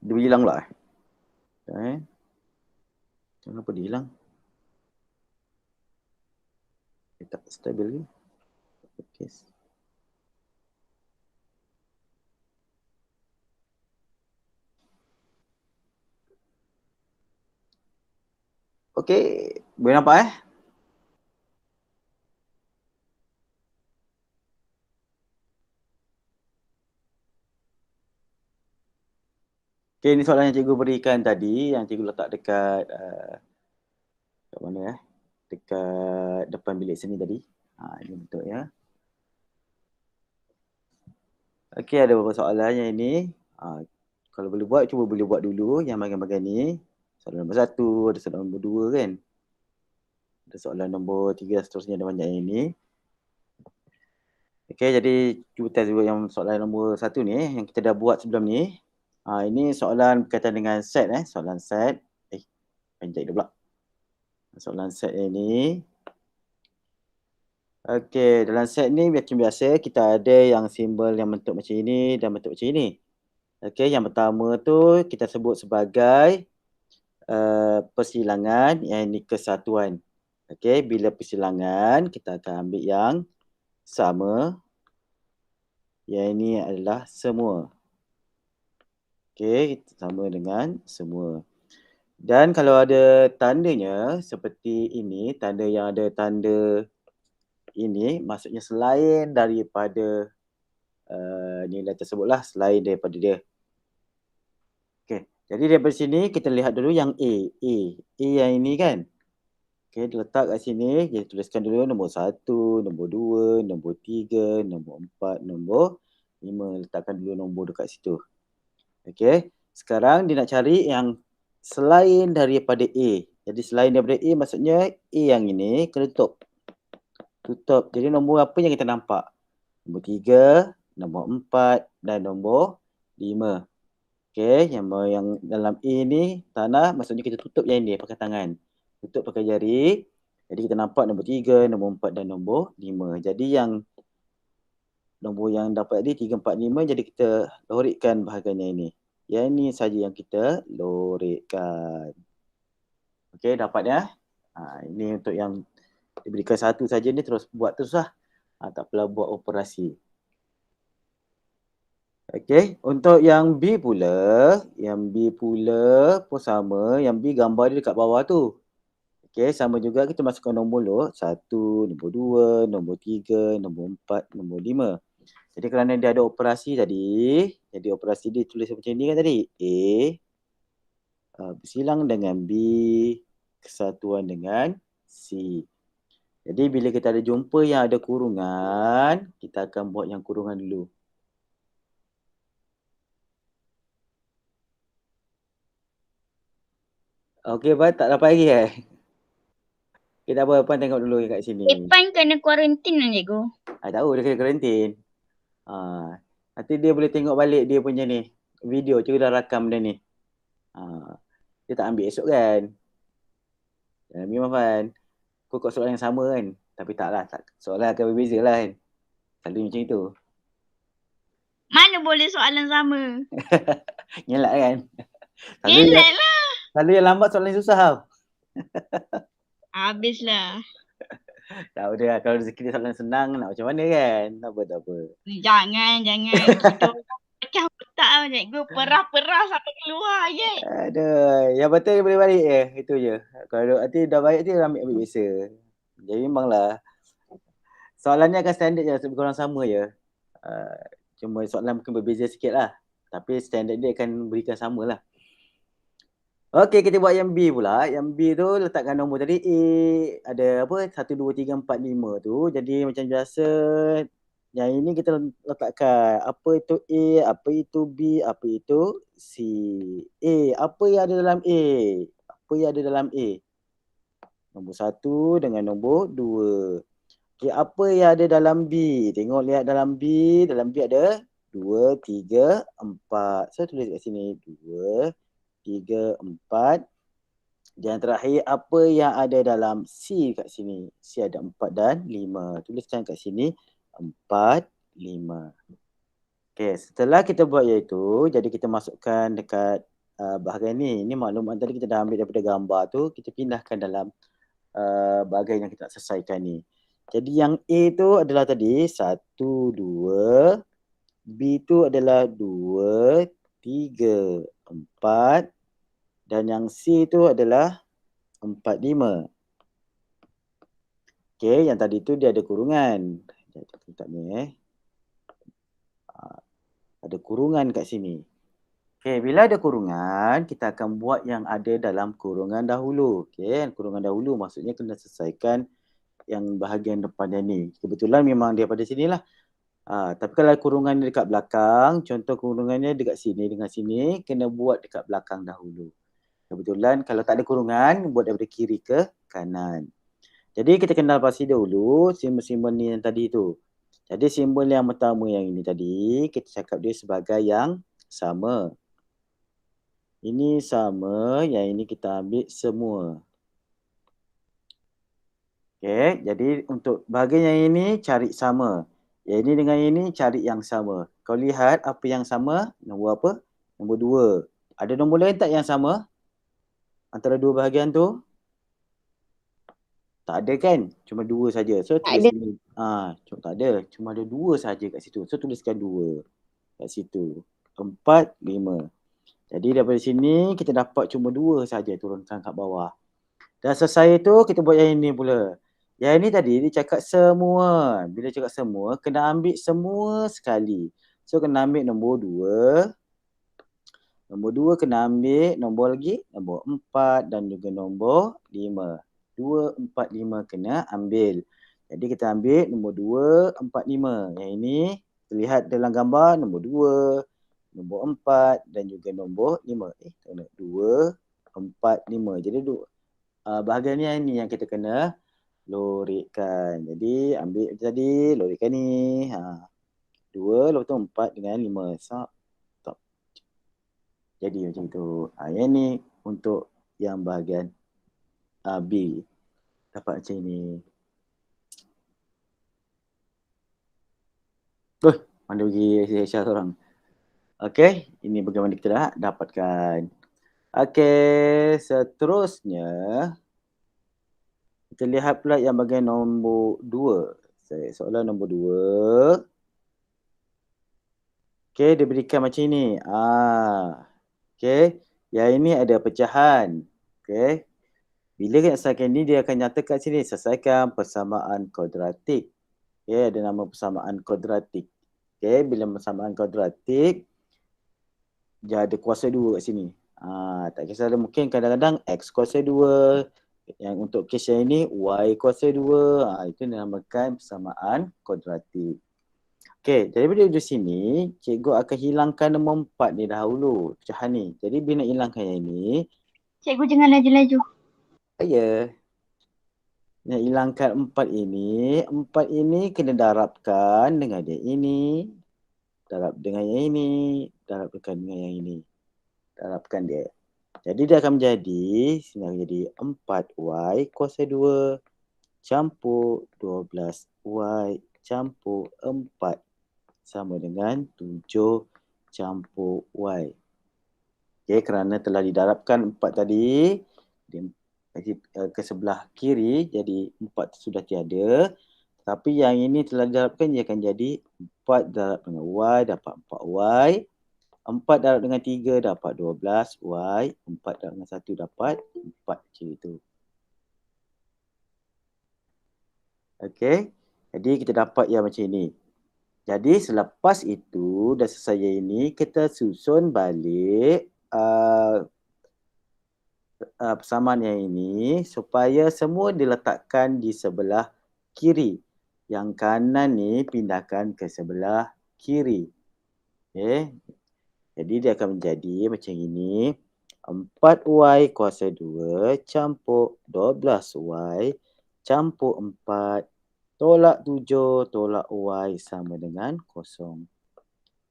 Dia hilang pula. Kenapa dia hilang? Dia tak stabil ke? Okay. Okey, boleh nampak Okey, ini soalan yang cikgu berikan tadi, yang cikgu letak dekat kat mana dekat depan bilik seni tadi. Ini bentuknya. Okey, ada beberapa soalan yang ini. Kalau boleh buat, cuba boleh buat dulu yang bahagian-bahagian ni. Soalan nombor 1, ada soalan nombor 2 kan. Ada soalan nombor 3 seterusnya, ada banyak yang ini. Okey, jadi cuba test dulu yang soalan nombor 1 ni yang kita dah buat sebelum ni. Ini soalan berkaitan dengan set soalan set. Panjang dah pula. Soalan set ini. Okey, dalam set ni macam biasa kita ada yang simbol yang bentuk macam ini dan bentuk macam ini. Okey, yang pertama tu kita sebut sebagai persilangan, yang ini kesatuan. Okey, bila persilangan kita akan ambil yang sama. Yang ini adalah semua. Okey, sama dengan semua. Dan kalau ada tandanya seperti ini, tanda yang ada tanda ini, maksudnya selain daripada nilai tersebutlah, selain daripada dia. Okey, jadi daripada sini kita lihat dulu yang A. A yang ini kan. Okey, diletak kat sini, kita tuliskan dulu nombor 1, nombor 2, nombor 3, nombor 4, nombor 5. Letakkan dulu nombor dekat situ. Okey, sekarang dia nak cari yang selain daripada A. Jadi selain daripada A maksudnya A yang ini kena tutup. Tutup. Jadi nombor apa yang kita nampak? Nombor 3, nombor 4 dan nombor 5. Okey, yang dalam A ni tanah, maksudnya kita tutup yang ni pakai tangan. Tutup pakai jari. Jadi kita nampak nombor 3, nombor 4 dan nombor 5. Jadi yang nombor yang dapat tadi 3, 4, 5, jadi kita lorikkan bahagiannya ini. Yang ini saja yang kita lorikkan. Okey, dapat ya? Ini untuk yang diberikan satu saja ni terus buat terus lah. Tak apalah buat operasi. Okey, untuk yang B pula pun sama. Yang B gambar dia dekat bawah tu. Okey, sama juga kita masukkan nombor dulu. 1, nombor 2, nombor 3, nombor 4, nombor 5. Jadi kerana dia ada operasi tadi, jadi operasi dia tulis macam ni kan tadi. A bersilang dengan B, kesatuan dengan C. Jadi bila kita ada jumpa yang ada kurungan, kita akan buat yang kurungan dulu. Okey, Abang tak dapat lagi Kita Abang tengok dulu kat sini. Epan kena kuarantin lah cikgu. Tahu dia kena kuarantin. Nanti dia boleh tengok balik dia punya ni. Video, cikgu dah rakam dia ni. Dia tak ambil esok kan. Memang Fan. Kau soalan yang sama kan. Tapi taklah, soalan akan berbeza lah kan. Selalu macam itu. Mana boleh soalan sama? Ngelak kan. Ngelak lah. Selalu yang lambat soalan yang susah tau. Habislah. Tak ada, kalau rezeki dia soalan senang nak macam mana kan. Tak apa. Jangan. Kita macam tak lah cikgu. Perah sampai keluar je. Aduh, yang betul dia boleh balik je. Itu je. Kalau nanti dah baik dia ambil biasa. Jadi memanglah. Soalannya akan standard je, lebih kurang sama je. Cuma soalan mungkin berbeza sikit lah. Tapi standard dia akan berikan sama lah. Okey, kita buat yang B pula. Yang B tu letakkan nombor tadi A. Ada apa? 1, 2, 3, 4, 5 tu. Jadi macam biasa. Yang ini kita letakkan. Apa itu A? Apa itu B? Apa itu C? A. Apa yang ada dalam A? Apa yang ada dalam A? Nombor 1 dengan nombor 2. Okay, apa yang ada dalam B? Tengok lihat dalam B. Dalam B ada 2, 3, 4. Saya tulis kat sini. 2, 3, 4. Dan terakhir, apa yang ada dalam C kat sini? C ada 4 dan 5. Tuliskan kat sini 4, 5. Okay, setelah kita buat iaitu, jadi kita masukkan dekat bahagian ni. Ini maklumat tadi kita dah ambil daripada gambar tu, kita pindahkan dalam bahagian yang kita nak selesaikan ni. Jadi yang A tu adalah tadi 1, 2, B tu adalah 2, 3, 4 dan yang C tu adalah 4, 5. Okey, yang tadi tu dia ada kurungan. Tak ni ada kurungan kat sini. Okey, bila ada kurungan, kita akan buat yang ada dalam kurungan dahulu. Okey, kurungan dahulu maksudnya kena selesaikan yang bahagian depannya ni. Kebetulan memang dia pada sinilah. Tapi kalau kurungan dekat belakang, contoh kurungannya dekat sini dengan sini, kena buat dekat belakang dahulu. Kebetulan kalau tak ada kurungan, buat daripada kiri ke kanan. Jadi kita kenal pasti dahulu simbol-simbol ni yang tadi tu. Jadi simbol yang pertama yang ini tadi, kita cakap dia sebagai yang sama. Ini sama, yang ini kita ambil semua. Okey, jadi untuk bahagian yang ini cari sama. Yang ini dengan ini cari yang sama. Kau lihat apa yang sama? Nombor apa? Nombor 2. Ada nombor lain tak yang sama? Antara dua bahagian tu? Tak ada kan? Cuma 2 saja. So Tak tulis ada. sini. Cuma tak ada. Cuma ada 2 saja kat situ. So tuliskan 2 kat situ. 4, 5. Jadi daripada sini kita dapat cuma 2 saja, turunkan kat bawah. Dah selesai tu kita buat yang ini pula. Yang ini tadi dia cakap semua. Bila cakap semua, kena ambil semua sekali. So kena ambil nombor 2. Nombor 2 kena ambil nombor lagi, nombor 4 dan juga nombor 5. 2, 4, 5 kena ambil. Jadi kita ambil nombor 2, 4, 5. Yang ini terlihat dalam gambar nombor 2, nombor 4 dan juga nombor 5. Tak nak 2, 4, 5. Jadi bahagian ni yang kita kena lorikkan. Jadi ambil tadi, lorikkan ni. 2 lepas tu 4 dengan 5. Stop. Jadi macam tu. Yang ni untuk yang bahagian B. Dapat macam ni. Mana pergi Aisyah seorang. Okey, ini bagaimana kita dah dapatkan. Okey, seterusnya kita lihat pula yang bahagian nombor 2. Soalan nombor 2. Okey, dia berikan macam ni. Okey, yang ini ada pecahan. Okey. Bila kita selesaikan ni, dia akan nyatakan sini, selesaikan persamaan kuadratik. Okey, ada nama persamaan kuadratik. Okey, bila persamaan kuadratik, dia ada kuasa 2 kat sini. Tak kisah ada, mungkin kadang-kadang X kuasa 2. Yang untuk kes yang ini, Y kuasa 2. Itu dinamakan persamaan kuadratik. Okey, jadi dari sini, cikgu akan hilangkan nombor 4 ni dahulu, pecahan ni. Jadi bila nak hilangkan yang ini, Cikgu jangan laju-laju. Ya. Nak hilangkan 4 ini. 4 ini kena darabkan dengan yang ini. Darab dengan yang ini. Darabkan dengan yang ini. Darabkan dia. Jadi dia akan menjadi, sini akan jadi 4Y kuasa 2 campur 12Y campur 4 sama dengan 7 campur Y. Okay, kerana telah didarabkan 4 tadi, ke sebelah kiri, jadi 4 sudah tiada. Tapi yang ini telah didarabkan, dia akan jadi 4 darab dengan Y dapat 4Y. 4 darab dengan 3 dapat 12Y. 4 darab dengan 1 dapat 4 macam itu. Okey, jadi kita dapat yang macam ini. Jadi selepas itu, dah selesai yang ini, kita susun balik persamaan yang ini supaya semua diletakkan di sebelah kiri. Yang kanan ni pindahkan ke sebelah kiri. Okay. Jadi dia akan menjadi macam ini. 4Y kuasa 2 campur 12Y campur 4 tolak 7 tolak Y sama dengan 0.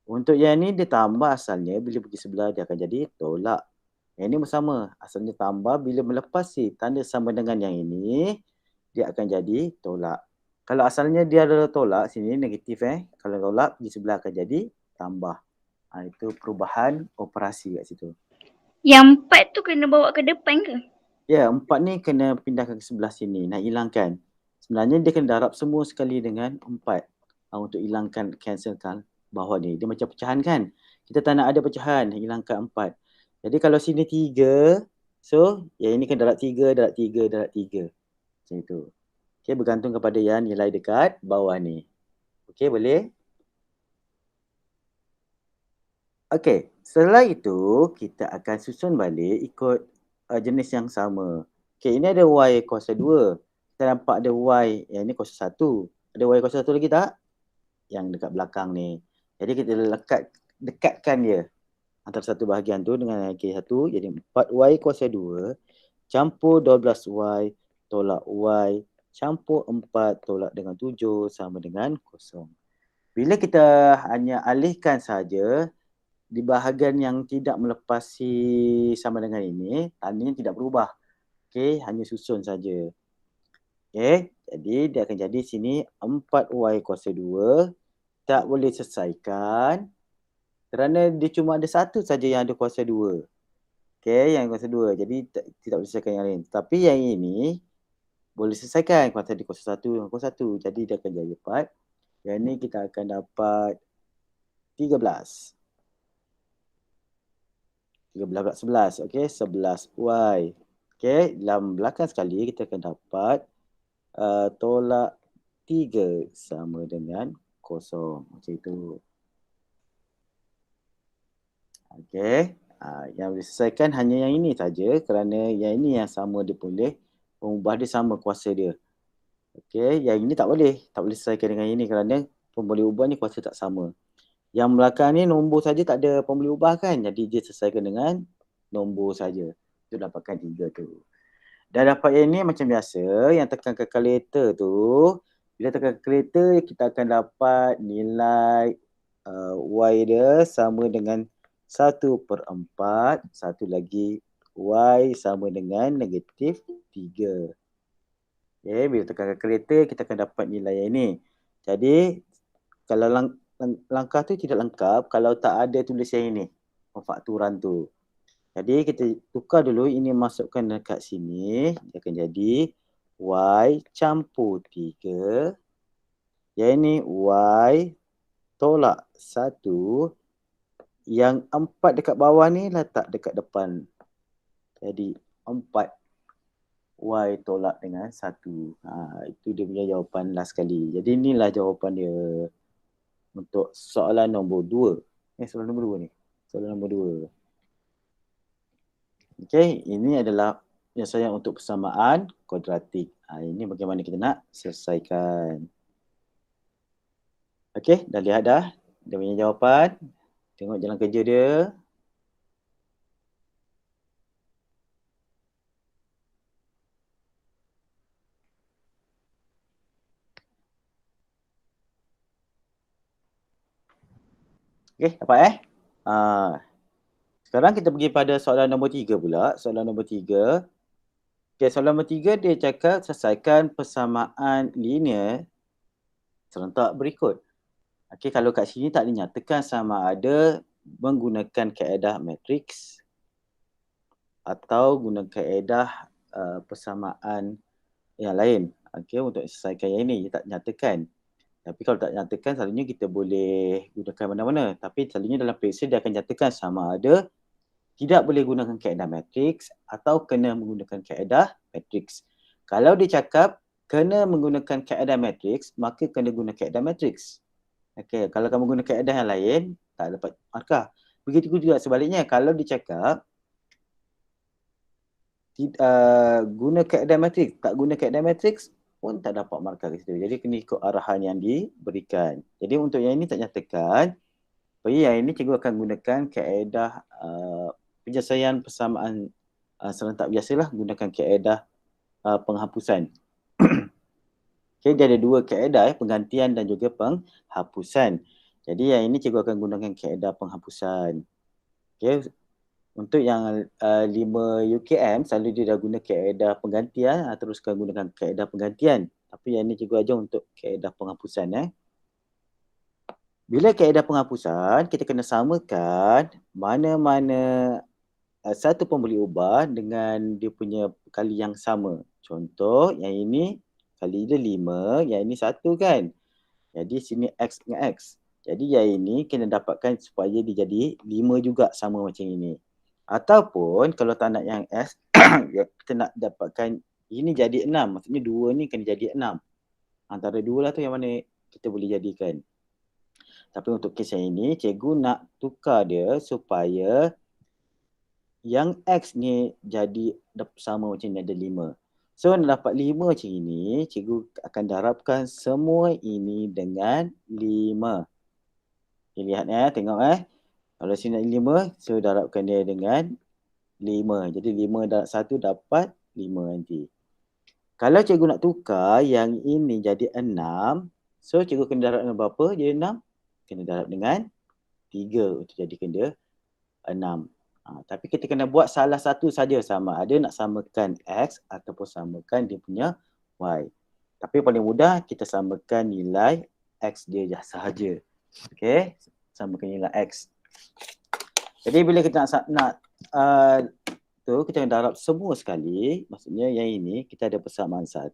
Untuk yang ni dia tambah asalnya, bila pergi sebelah dia akan jadi tolak. Yang ini bersama, asalnya tambah, bila melepasi tanda sama dengan yang ini, dia akan jadi tolak. Kalau asalnya dia adalah tolak, sini negatif Kalau tolak, di sebelah akan jadi tambah. Itu perubahan operasi kat situ. Yang 4 tu kena bawa ke depan ke? Ya, 4 ni kena pindahkan ke sebelah sini, nak hilangkan. Sebenarnya dia kena darab semua sekali dengan 4 untuk hilangkan, cancelkan bawah ni. Dia macam pecahan kan? Kita tak nak ada pecahan, hilangkan 4. Jadi kalau sini 3, so yang ini kena darab 3, darab 3, darab 3. Macam itu. Okay, bergantung kepada yang nilai dekat bawah ni. Okay, boleh? Okay, setelah itu kita akan susun balik ikut jenis yang sama. Okay, ini ada Y kuasa 2. Kita nampak ada Y, yang ini kuasa 1. Ada Y kuasa 1 lagi tak? Yang dekat belakang ni. Jadi kita dekatkan dia antara satu bahagian tu dengan Y1. Jadi 4Y kuasa 2 campur 12Y tolak Y campur 4 tolak dengan 7 sama dengan 0. Bila kita hanya alihkan saja di bahagian yang tidak melepasi sama dengan ini, tandanya tidak berubah. Okey, hanya susun saja. Okey, jadi dia akan jadi sini 4Y kuasa 2 tak boleh selesaikan kerana dia cuma ada satu saja yang ada kuasa 2. Okey, yang kuasa 2. Jadi tidak boleh selesaikan yang lain. Tapi yang ini boleh selesaikan kuasa di kuasa 1 dengan kuasa 1. Jadi dia akan jadi 4. Yang ni kita akan dapat 13. 13 pula 11. Okey, 11Y. Okey, dalam belakang sekali kita akan dapat tolak 3 sama dengan 0. Macam itu. Okey, yang diselesaikan hanya yang ini saja kerana yang ini yang sama dia boleh mengubah dia sama kuasa dia. Okey, yang ini tak boleh selesaikan dengan ini kerana pemboleh ubah ni kuasa tak sama. Yang belakang ni nombor saja tak ada pemboleh ubah kan, jadi dia selesaikan dengan nombor saja. Itu dapatkan 3 tu. Dah dapat yang ni macam biasa, yang tekan calculator tu, bila tekan calculator kita akan dapat nilai Y dia sama dengan 1/4, satu lagi Y sama dengan negatif 3. Okay, bila tekan calculator kita akan dapat nilai yang ini. Jadi kalau langkah tu tidak lengkap kalau tak ada tulis yang ini, pemfakturan tu. Jadi kita tukar dulu, ini masukkan dekat sini, dia akan jadi Y campur 3. Yang ini Y tolak 1. Yang 4 dekat bawah ni letak dekat depan. Jadi 4Y tolak dengan 1. Itu dia punya jawapan last sekali. Jadi inilah jawapan dia untuk soalan nombor 2. Soalan nombor 2 ni. Soalan nombor 2. Okey, ini adalah penyelesaian untuk persamaan kuadratik. Ini bagaimana kita nak selesaikan. Okey, dah lihat dah dia punya jawapan. Tengok jalan kerja dia. Okey, dapat sekarang kita pergi pada soalan nombor 3 pula. Soalan nombor 3. Okey, soalan nombor 3 dia cakap selesaikan persamaan linear serentak berikut. Okey, kalau kat sini tak dinyatakan sama ada menggunakan kaedah matriks atau guna kaedah persamaan yang lain. Okey, untuk selesaikan yang ini dia tak nyatakan. Tapi kalau tak nyatakan selalunya kita boleh gunakan mana-mana. Tapi selalunya dalam periksa dia akan nyatakan sama ada tidak boleh gunakan kaedah matriks atau kena menggunakan kaedah matriks. Kalau dia cakap kena menggunakan kaedah matriks, maka kena guna kaedah matriks. Okey, kalau kamu guna kaedah yang lain, tak dapat markah. Begitu juga sebaliknya, kalau dia cakap guna kaedah matriks, tak guna kaedah matriks pun tak dapat markah ke situ. Jadi kena ikut arahan yang diberikan. Jadi untuk yang ini tak nyatakan. Bagi yang ini cikgu akan gunakan kaedah penyelesaian persamaan serentak biasalah, gunakan kaedah penghapusan. Okay, dia ada dua kaedah, penggantian dan juga penghapusan. Jadi yang ini cikgu akan gunakan kaedah penghapusan. Okay. Untuk yang 5 UKM, selalu dia dah guna kaedah penggantian, teruskan gunakan kaedah penggantian. Tapi yang ini cikgu ajar untuk kaedah penghapusan. Bila kaedah penghapusan, kita kena samakan mana-mana satu pun boleh ubah dengan dia punya kali yang sama. Contoh, yang ini kali dia 5, yang ini 1 kan. Jadi sini X dengan X. Jadi yang ini kena dapatkan supaya dia jadi 5 juga sama macam ini. Ataupun kalau tak nak yang S, kita nak dapatkan ini jadi 6. Maksudnya 2 ni kena jadi 6. Antara 2 lah tu yang mana kita boleh jadikan. Tapi untuk kes yang ini, cikgu nak tukar dia supaya yang X ni jadi sama macam ni ada 5. So nak dapat 5 macam ini, cikgu akan darabkan semua ini dengan 5. Okay, lihat tengok Kalau sini nak 5, so darabkan dia dengan 5. Jadi 5 darab 1 dapat 5 nanti. Kalau cikgu nak tukar yang ini jadi 6, so cikgu kena darab dengan berapa jadi 6? Kena darab dengan 3 untuk jadikan dia 6. Tapi kita kena buat salah satu saja, sama ada nak samakan X ataupun samakan dia punya Y. Tapi paling mudah kita samakan nilai X dia sahaja. Okey, samakan nilai X. Jadi bila kita nak kita kena darab semua sekali. Maksudnya yang ini kita ada persamaan 1,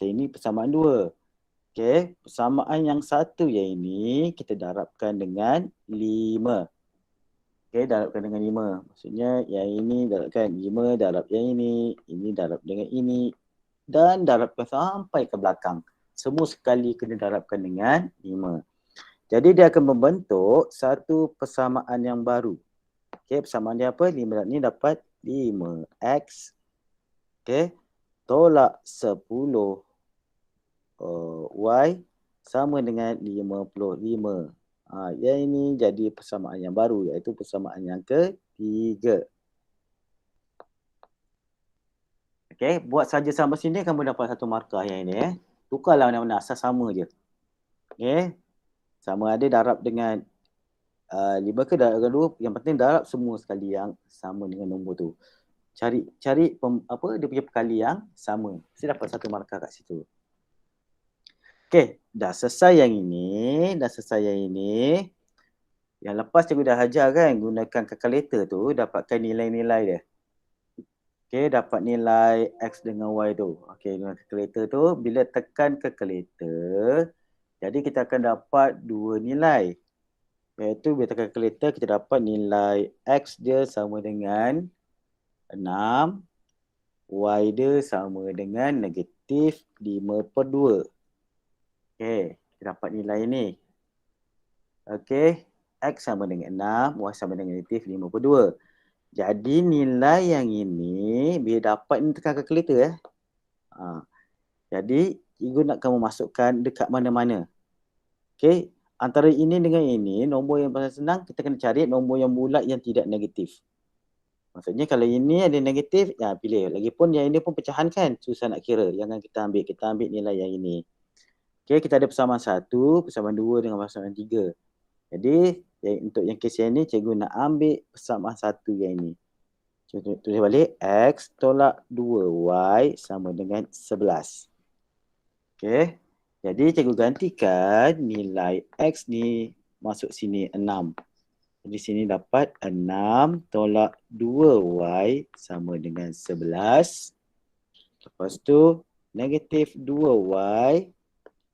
ini persamaan 2. Okey, persamaan yang 1 yang ini kita darabkan dengan 5. Okey, darabkan dengan 5. Maksudnya yang ini darabkan 5 darab yang ini darab dengan ini dan darabkan sampai ke belakang. Semua sekali kena darabkan dengan 5. Jadi dia akan membentuk satu persamaan yang baru. Okey, persamaan dia apa? 5 ni dapat 5x. Okey, tolak 10 y sama dengan 55. Yang ini jadi persamaan yang baru, iaitu persamaan yang ketiga. Okey, buat saja sampai sini kamu dapat satu markah yang ini. Tukarlah mana-mana, asal sama je. Okey, sama ada darab dengan 5 ke darab dengan 2, yang penting darab semua sekali yang sama dengan nombor tu. Cari dia punya perkali yang sama. Mesti dapat satu markah kat situ. Okey, dah selesai yang ini, Yang lepas cikgu dah ajar kan, gunakan kalkulator tu dapatkan nilai-nilai dia. Okey, dapat nilai X dengan Y tu. Okey, dengan kalkulator tu, bila tekan kalkulator, jadi kita akan dapat dua nilai. Iaitu bila tekan kalkulator, kita dapat nilai X dia sama dengan 6, Y dia sama dengan negatif 5/2. Okey, kita dapat nilai ni. Okey, X sama dengan 6, Y sama dengan negatif 5/2. Jadi nilai yang ini bila dapat ni tekan kalkulator Jadi cikgu nak kamu masukkan dekat mana-mana. Okey, antara ini dengan ini, nombor yang paling senang kita kena cari nombor yang bulat yang tidak negatif. Maksudnya kalau ini ada negatif, pilih. Lagipun yang ini pun pecahan kan, susah nak kira. Jangan kita ambil nilai yang ini. Okey, kita ada persamaan 1, persamaan 2 dengan persamaan 3. Jadi untuk yang kes yang ni, cikgu nak ambil persamaan 1 yang ini. Tulis balik, X tolak 2Y sama dengan 11. Okey, jadi cikgu gantikan nilai X ni masuk sini 6. Jadi sini dapat 6 tolak 2Y sama dengan 11. Lepas tu negatif 2Y.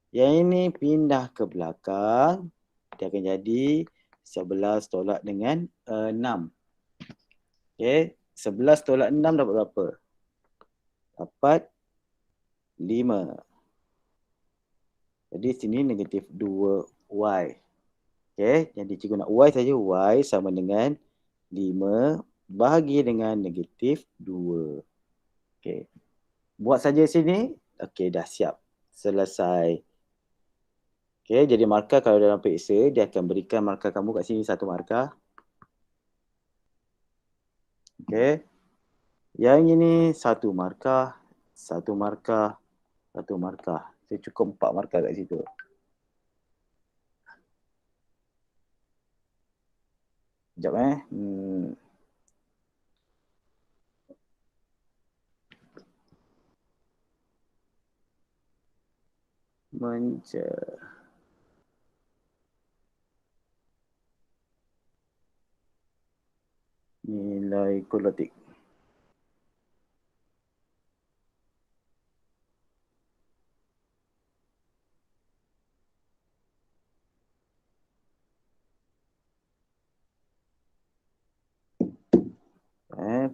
Yang ini pindah ke belakang. Dia akan jadi 11 tolak dengan 6. Okey, 11 tolak 6 dapat berapa? Dapat 5. Jadi sini negatif 2Y. Okey, jadi cikgu nak Y saja. Y sama dengan 5 bahagi dengan negatif 2. Okey, buat saja sini. Okey, dah siap. Selesai. Okey, jadi markah kalau dalam periksa, dia akan berikan markah kamu kat sini satu markah. Okey, yang ini satu markah, satu markah, satu markah. Saya cukup 4 markah kat situ. Sekejap Nilai kualitatif.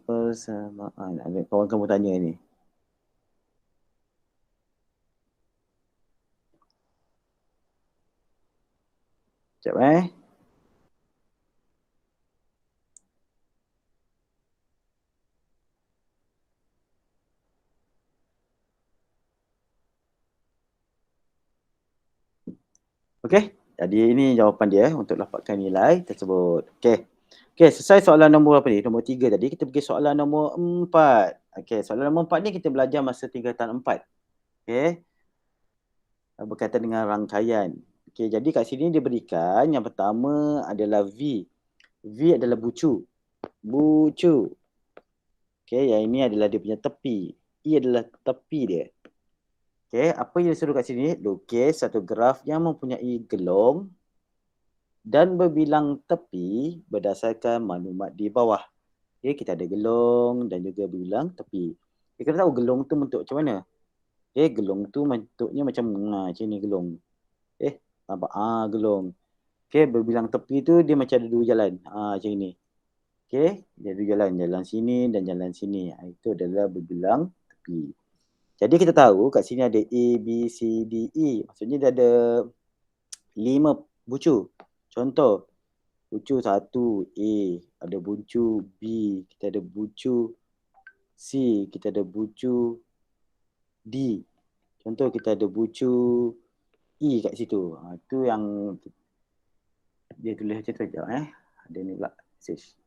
Persamaan. Ada kawan kamu tanya ni. Sekejap Okey, jadi ini jawapan dia untuk dapatkan nilai tersebut. Okey. Okey, selesai soalan nombor apa ni? Nombor 3 tadi. Kita pergi soalan nombor 4. Okey, soalan nombor 4 ni kita belajar masa tingkatan 4. Okey. Berkaitan dengan rangkaian. Okey, jadi kat sini dia berikan yang pertama adalah V. V adalah bucu. Bucu. Okey, yang ini adalah dia punya tepi. E adalah tepi dia. Okey, apa yang disuruh kat sini? Lukis satu graf yang mempunyai gelong dan berbilang tepi berdasarkan maklumat di bawah. Okey, kita ada gelong dan juga berbilang tepi. Kita tahu gelong tu bentuk macam mana? Okey, gelong tu bentuknya macam ni gelong. Nampak? Gelong. Okey, berbilang tepi tu dia macam ada dua jalan. Macam ni. Okey, dia ada jalan. Jalan sini dan jalan sini. Itu adalah berbilang tepi. Jadi kita tahu kat sini ada A, B, C, D, E. Maksudnya dia ada 5 bucu. Contoh, bucu 1 A, ada bucu B, kita ada bucu C, kita ada bucu D. Contoh kita ada bucu E kat situ. Itu yang dia tulis macam tu. Sekejap Ada ni pula message.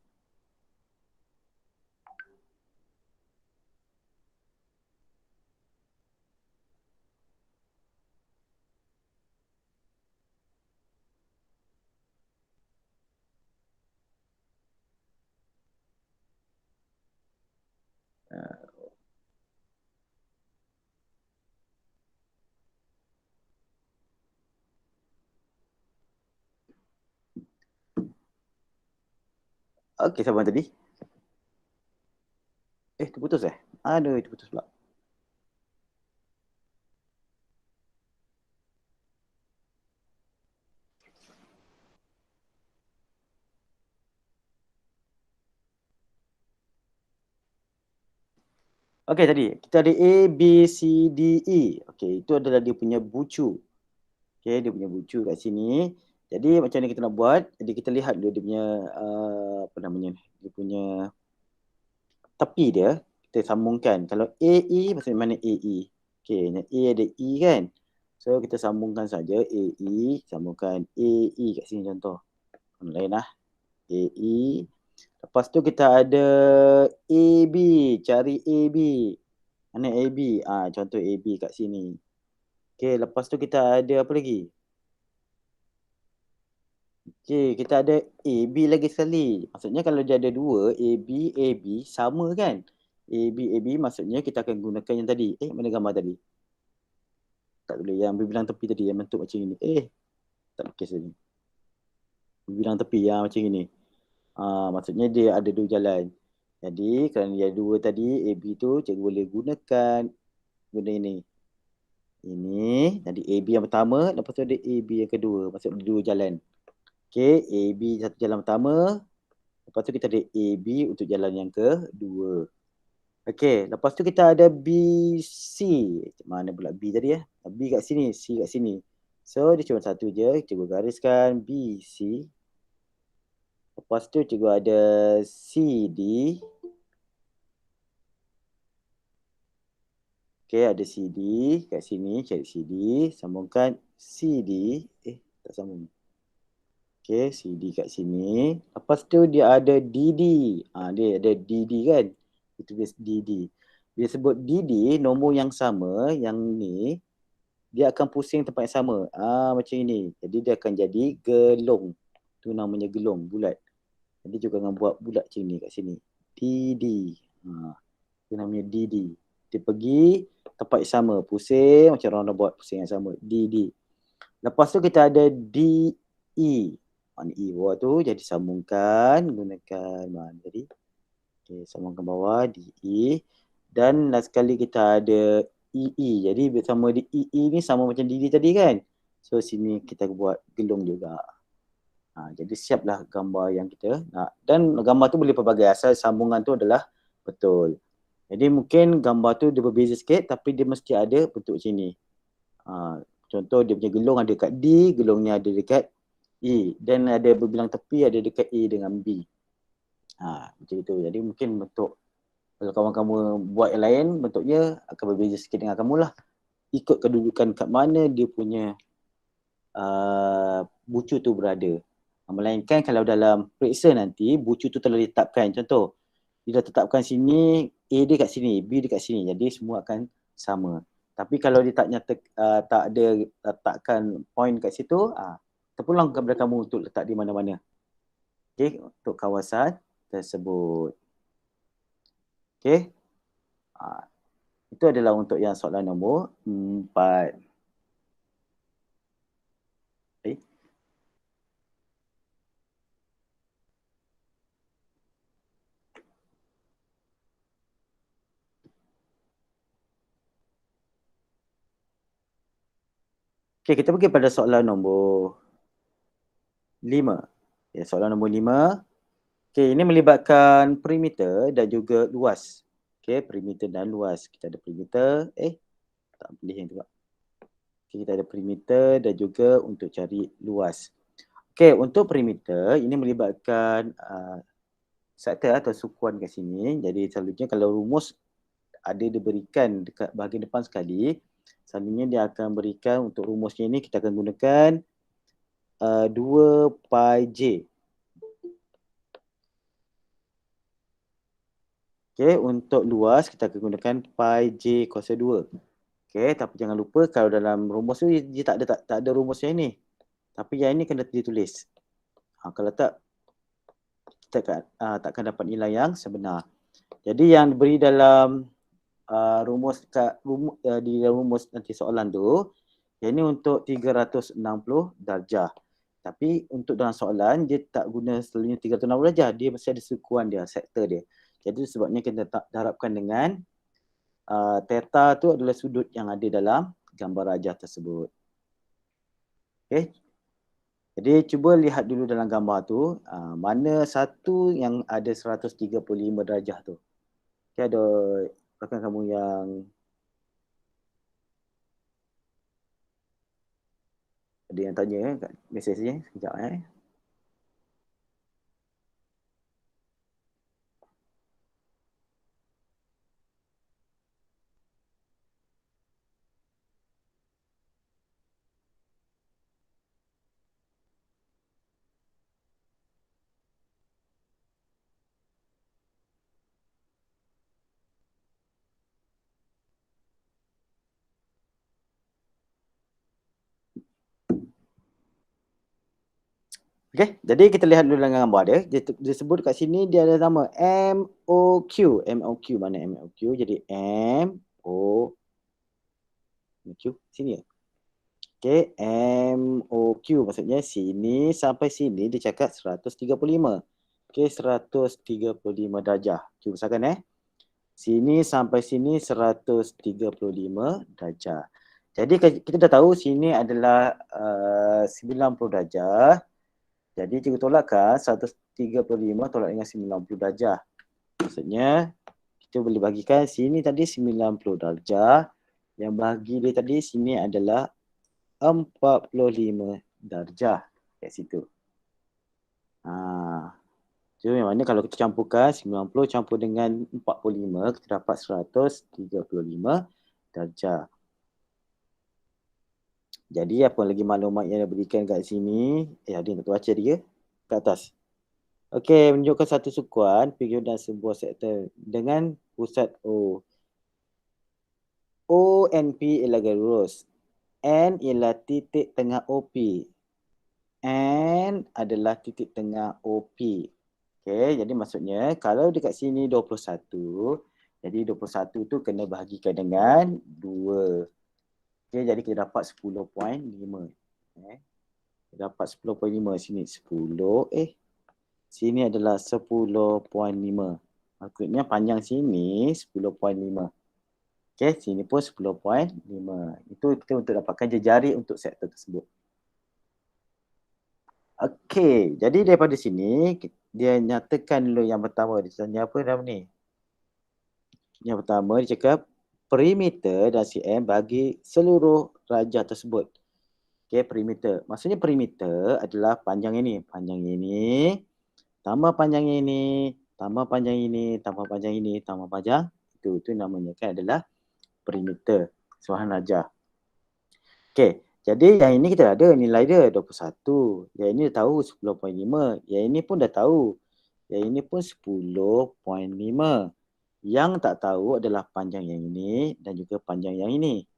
Okey, siapa tadi? Terputus Aduh, terputus pula. Okey, tadi kita ada A, B, C, D, E. Okey, itu adalah dia punya bucu. Okey, dia punya bucu kat sini. Jadi macam mana kita nak buat? Jadi kita lihat dulu dia punya apa namanya? Dia punya tepi dia. Kita sambungkan. Kalau AE maksudnya mana AE? Okey, A ada E kan? So kita sambungkan saja AE, sambungkan AE kat sini contoh. Lain AE. Lepas tu kita ada AB, cari AB. Mana AB? Contoh AB kat sini. Okey, lepas tu kita ada apa lagi? Okey, kita ada AB lagi sekali. Maksudnya kalau dia ada dua, AB sama kan? AB maksudnya kita akan gunakan yang tadi. Mana gambar tadi? Tak boleh. Yang berbilang tepi tadi, yang bentuk macam ini. Tak lukis tadi. Berbilang tepi yang macam ini. Maksudnya dia ada dua jalan. Jadi kerana dia ada dua tadi, AB tu cikgu boleh gunakan benda ini. Ini, tadi AB yang pertama, lepas tu ada AB yang kedua. Maksudnya dua jalan. Okey, AB satu jalan pertama. Lepas tu kita ada AB untuk jalan yang kedua. Okey, lepas tu kita ada BC. Mana pula B tadi B kat sini, C kat sini. So, dia cuma satu je. Cikgu gariskan BC. Lepas tu cikgu ada CD. Okey, ada CD kat sini. Cari CD. Sambungkan CD. Tak sambung. Okey, CD kat sini. Lepas tu dia ada DD. Dia ada DD kan. Dia tulis DD. Bila sebut DD, nombor yang sama, yang ni, dia akan pusing tempat yang sama. Macam ini. Jadi dia akan jadi gelong. Tu namanya gelong, bulat. Jadi juga akan buat bulat macam ni kat sini. DD. Tu namanya DD. Dia pergi tempat yang sama. Pusing macam roundabout pusing yang sama. DD. Lepas tu kita ada DE. Warna E bawah tu, jadi sambungkan gunakan mana tadi? Okay, sambungkan bawah DE. Dan last sekali kita ada EE. Jadi bersama di EE ni sama macam DD tadi kan? So sini kita buat gelung juga. Jadi siaplah gambar yang kita nak. Dan gambar tu boleh pelbagai asal sambungan tu adalah betul. Jadi mungkin gambar tu dia berbeza sikit tapi dia mesti ada bentuk sini. Contoh dia punya gelung ada dekat D, gelungnya ada dekat E. Dan ada berbilang tepi ada dekat A dengan B. Macam itu. Jadi mungkin bentuk kalau kamu buat yang lain bentuknya akan berbeza sikit dengan kamu lah. Ikut kedudukan kat mana dia punya bucu tu berada. Melainkan kalau dalam periksa nanti bucu tu telah ditetapkan. Contoh dia dah tetapkan sini, A dia kat sini, B dia kat sini. Jadi semua akan sama. Tapi kalau dia tak ada letakkan point kat situ, terpulang kepada kamu untuk letak di mana-mana. Okey, untuk kawasan tersebut. Okey. Itu adalah untuk yang soalan nombor 4. Okey, kita pergi pada soalan nombor 5. Okay, soalan nombor 5. Okey, ini melibatkan perimeter dan juga luas. Okey, perimeter dan luas. Kita ada perimeter. Tak pilih yang tu. Okay, kita ada perimeter dan juga untuk cari luas. Okey, untuk perimeter ini melibatkan sektor atau sukuan kat sini. Jadi selalunya kalau rumus ada diberikan dekat bahagian depan sekali, selalunya dia akan berikan untuk rumusnya ini kita akan gunakan 2 pi J. Okey, untuk luas kita akan gunakan pi J kuasa 2. Okey, tapi jangan lupa kalau dalam rumus tu dia tak ada rumus yang ini. Tapi yang ini kena ditulis. Kalau tak kita takkan dapat nilai yang sebenar. Jadi yang diberi dalam di rumus nanti soalan tu, yang ini untuk 360 darjah. Tapi untuk dalam soalan dia tak guna selalunya 360 darjah, dia mesti ada sukuan dia, sektor dia. Jadi sebabnya kita darabkan dengan theta tu adalah sudut yang ada dalam gambar rajah tersebut. Okey. Jadi cuba lihat dulu dalam gambar tu, mana satu yang ada 135 darjah tu. Okay, ada rakan kamu yang ada yang tanya kat mesej ni, sekejap . Okey, jadi kita lihat dulu dalam gambar dia. Dia sebut kat sini dia ada nama MOQ. MOQ mana MOQ? Jadi MOQ sini ya. Okey, MOQ maksudnya sini sampai sini dia cakap 135. Okey, 135 darjah. Cuba usahakan Sini sampai sini 135 darjah. Jadi kita dah tahu sini adalah 90 darjah. Jadi cikgu tolakkan 135 tolak dengan 90 darjah. Maksudnya kita boleh bagikan sini tadi 90 darjah. Yang bagi dia tadi sini adalah 45 darjah kat situ. So yang mana kalau kita campurkan 90 campur dengan 45 kita dapat 135 darjah. Jadi apa lagi maklumat yang diberikan kat sini? Ada yang tak baca dia kat atas. Okey, menunjukkan satu sukuan period dan sebuah sektor dengan pusat O. O and P ialah garis lurus. N ialah titik tengah OP. N adalah titik tengah OP. Okey, jadi maksudnya kalau dekat sini 21, jadi 21 tu kena bahagikan dengan 2. Okey, jadi kita dapat 10.5. Dapat 10.5. Sini 10. Sini adalah 10.5. Maksudnya panjang sini 10.5. Okey, sini pun 10.5. Itu kita untuk dapatkan jejari untuk sektor tersebut. Okey, jadi daripada sini dia nyatakan dulu yang pertama. Dia tanya apa dalam ni? Yang pertama dia cakap perimeter dan cm bagi seluruh rajah tersebut. Okey, perimeter. Maksudnya perimeter adalah panjang ini. Panjang ini, tambah panjang ini, tambah panjang ini, tambah panjang ini, tambah panjang. Itu namanya kan adalah perimeter seluruhan rajah. Okey, jadi yang ini kita ada nilai dia 21. Yang ini dah tahu 10.5. Yang ini pun dah tahu. Yang ini pun 10.5. Yang tak tahu adalah panjang yang ini dan juga panjang yang ini.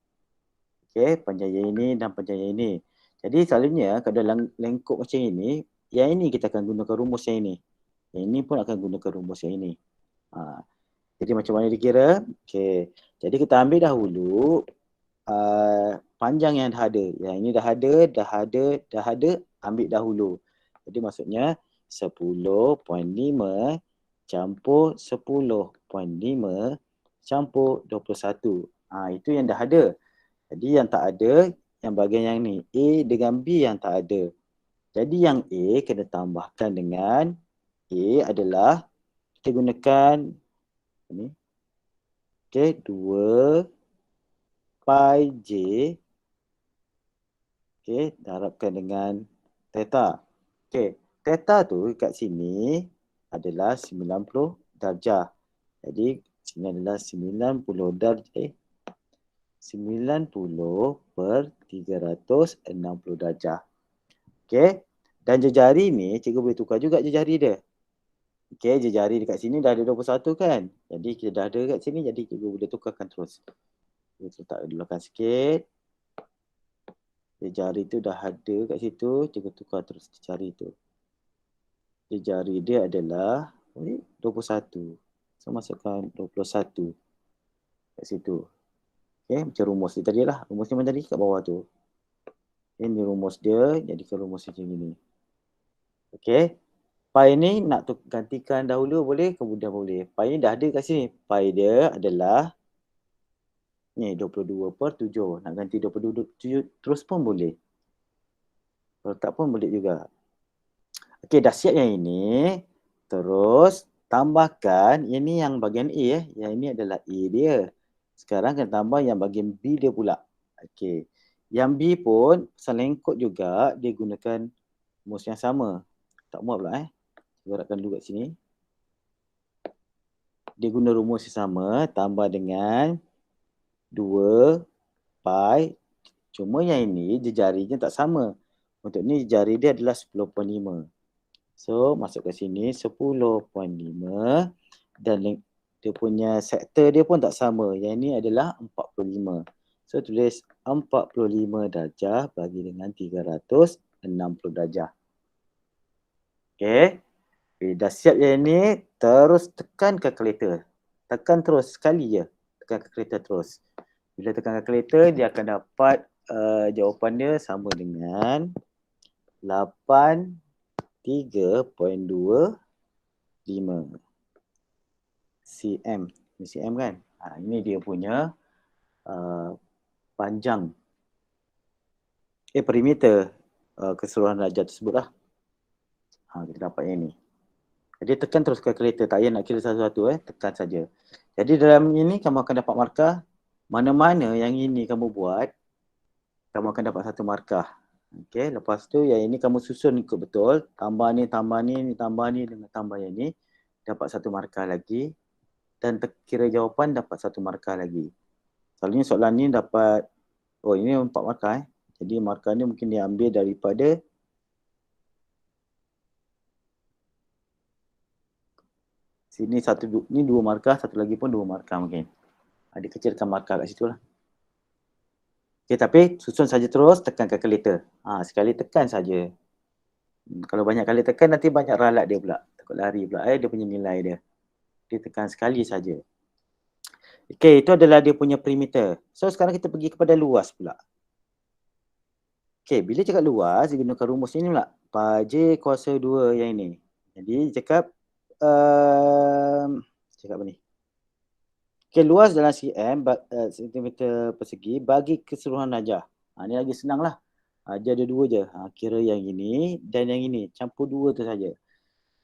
Okey, panjang yang ini dan panjang yang ini. Jadi selalunya kalau dalam lengkuk macam ini, yang ini kita akan gunakan rumus yang ini. Yang ini pun akan gunakan rumus yang ini. Jadi macam mana dikira? Okey, jadi kita ambil dahulu panjang yang dah ada. Yang ini dah ada, ambil dahulu. Jadi maksudnya 10.5 campur 10.5 campur 21. Itu yang dah ada. Jadi yang tak ada, yang bahagian yang ni. A dengan B yang tak ada. Jadi yang A kena tambahkan dengan A adalah kita gunakan ni. Okey, 2 pi J. Okey, darabkan dengan theta. Okey, theta tu kat sini adalah 90 darjah. Jadi sini adalah 90 darjah. 90 per 360 darjah. Okey, dan jejari ni cikgu boleh tukar juga jejari dia. Okey, jejari dekat sini dah ada 21 kan. Jadi kita dah ada kat sini, jadi cikgu boleh tukarkan terus. Kita letak dulukan sikit. Jejari tu dah ada kat situ, cikgu tukar terus jejari tu. Jejari dia adalah 21. So masukkan 21 kat situ. Okey, macam rumus dia tadi lah. Rumus dia mana tadi kat bawah tu. Ini rumus dia, jadikan rumus macam ni. Okey. Pi ni nak gantikan dahulu boleh, kemudian boleh. Pi ni dah ada kat sini. Pi dia adalah ni 22 per 7. Nak ganti 22 terus pun boleh. Kalau tak pun boleh juga. Okey, dah siap yang ini. Terus tambahkan, ini yang bahagian A . Yang ini adalah A dia. Sekarang kena tambah yang bahagian B dia pula. Okey. Yang B pun selengkut juga dia gunakan rumus yang sama. Tak muat pula Gerakkan dulu kat sini. Dia guna rumus yang sama tambah dengan 2 pi. Cuma yang ini jejarinya tak sama. Untuk ni jejari dia adalah 10.5. So masuk ke sini 10.5 dan dia punya sektor dia pun tak sama. Yang ini adalah 45. So tulis 45 darjah bagi dengan 360 darjah. Okey. Dah siap yang ni, terus tekan kalkulator. Tekan terus sekali je. Tekan kalkulator terus. Bila tekan kalkulator, dia akan dapat jawapan dia sama dengan 83.25 cm. Ini cm kan? Ini dia punya panjang perimeter keseluruhan rajah tersebut lah. Kita dapat yang ni. Jadi tekan terus kalkulator, tak payah nak kira satu-satu tekan saja. Jadi dalam ini kamu akan dapat markah. Mana-mana yang ini kamu buat, kamu akan dapat satu markah. Okey, lepas tu yang ini kamu susun ikut betul, tambah ni, tambah ni, tambah ni dengan tambah yang ni, dapat satu markah lagi dan kira jawapan dapat satu markah lagi. Selalunya soalan ni dapat ini 4 markah Jadi markah ni mungkin dia ambil daripada sini ni 2 markah, satu lagi pun 2 markah mungkin. Dia kecilkan markah kat situ lah. Okay, tapi susun saja terus, tekan kalkulator. Sekali tekan saja. Kalau banyak kali tekan, nanti banyak ralat dia pula. Takut lari pula dia punya nilai dia. Dia tekan sekali saja. Okay, itu adalah dia punya perimeter. So sekarang kita pergi kepada luas pula. Okey, bila cakap luas, dia gunakan rumus ni pula. Pi J kuasa 2 yang ini. Jadi cakap cakap apa ni? Okey, luas dalam sentimeter persegi bagi keseluruhan najah. Ni lagi senang lah. Dia ada dua je. Kira yang ini dan yang ini. Campur dua tu saja.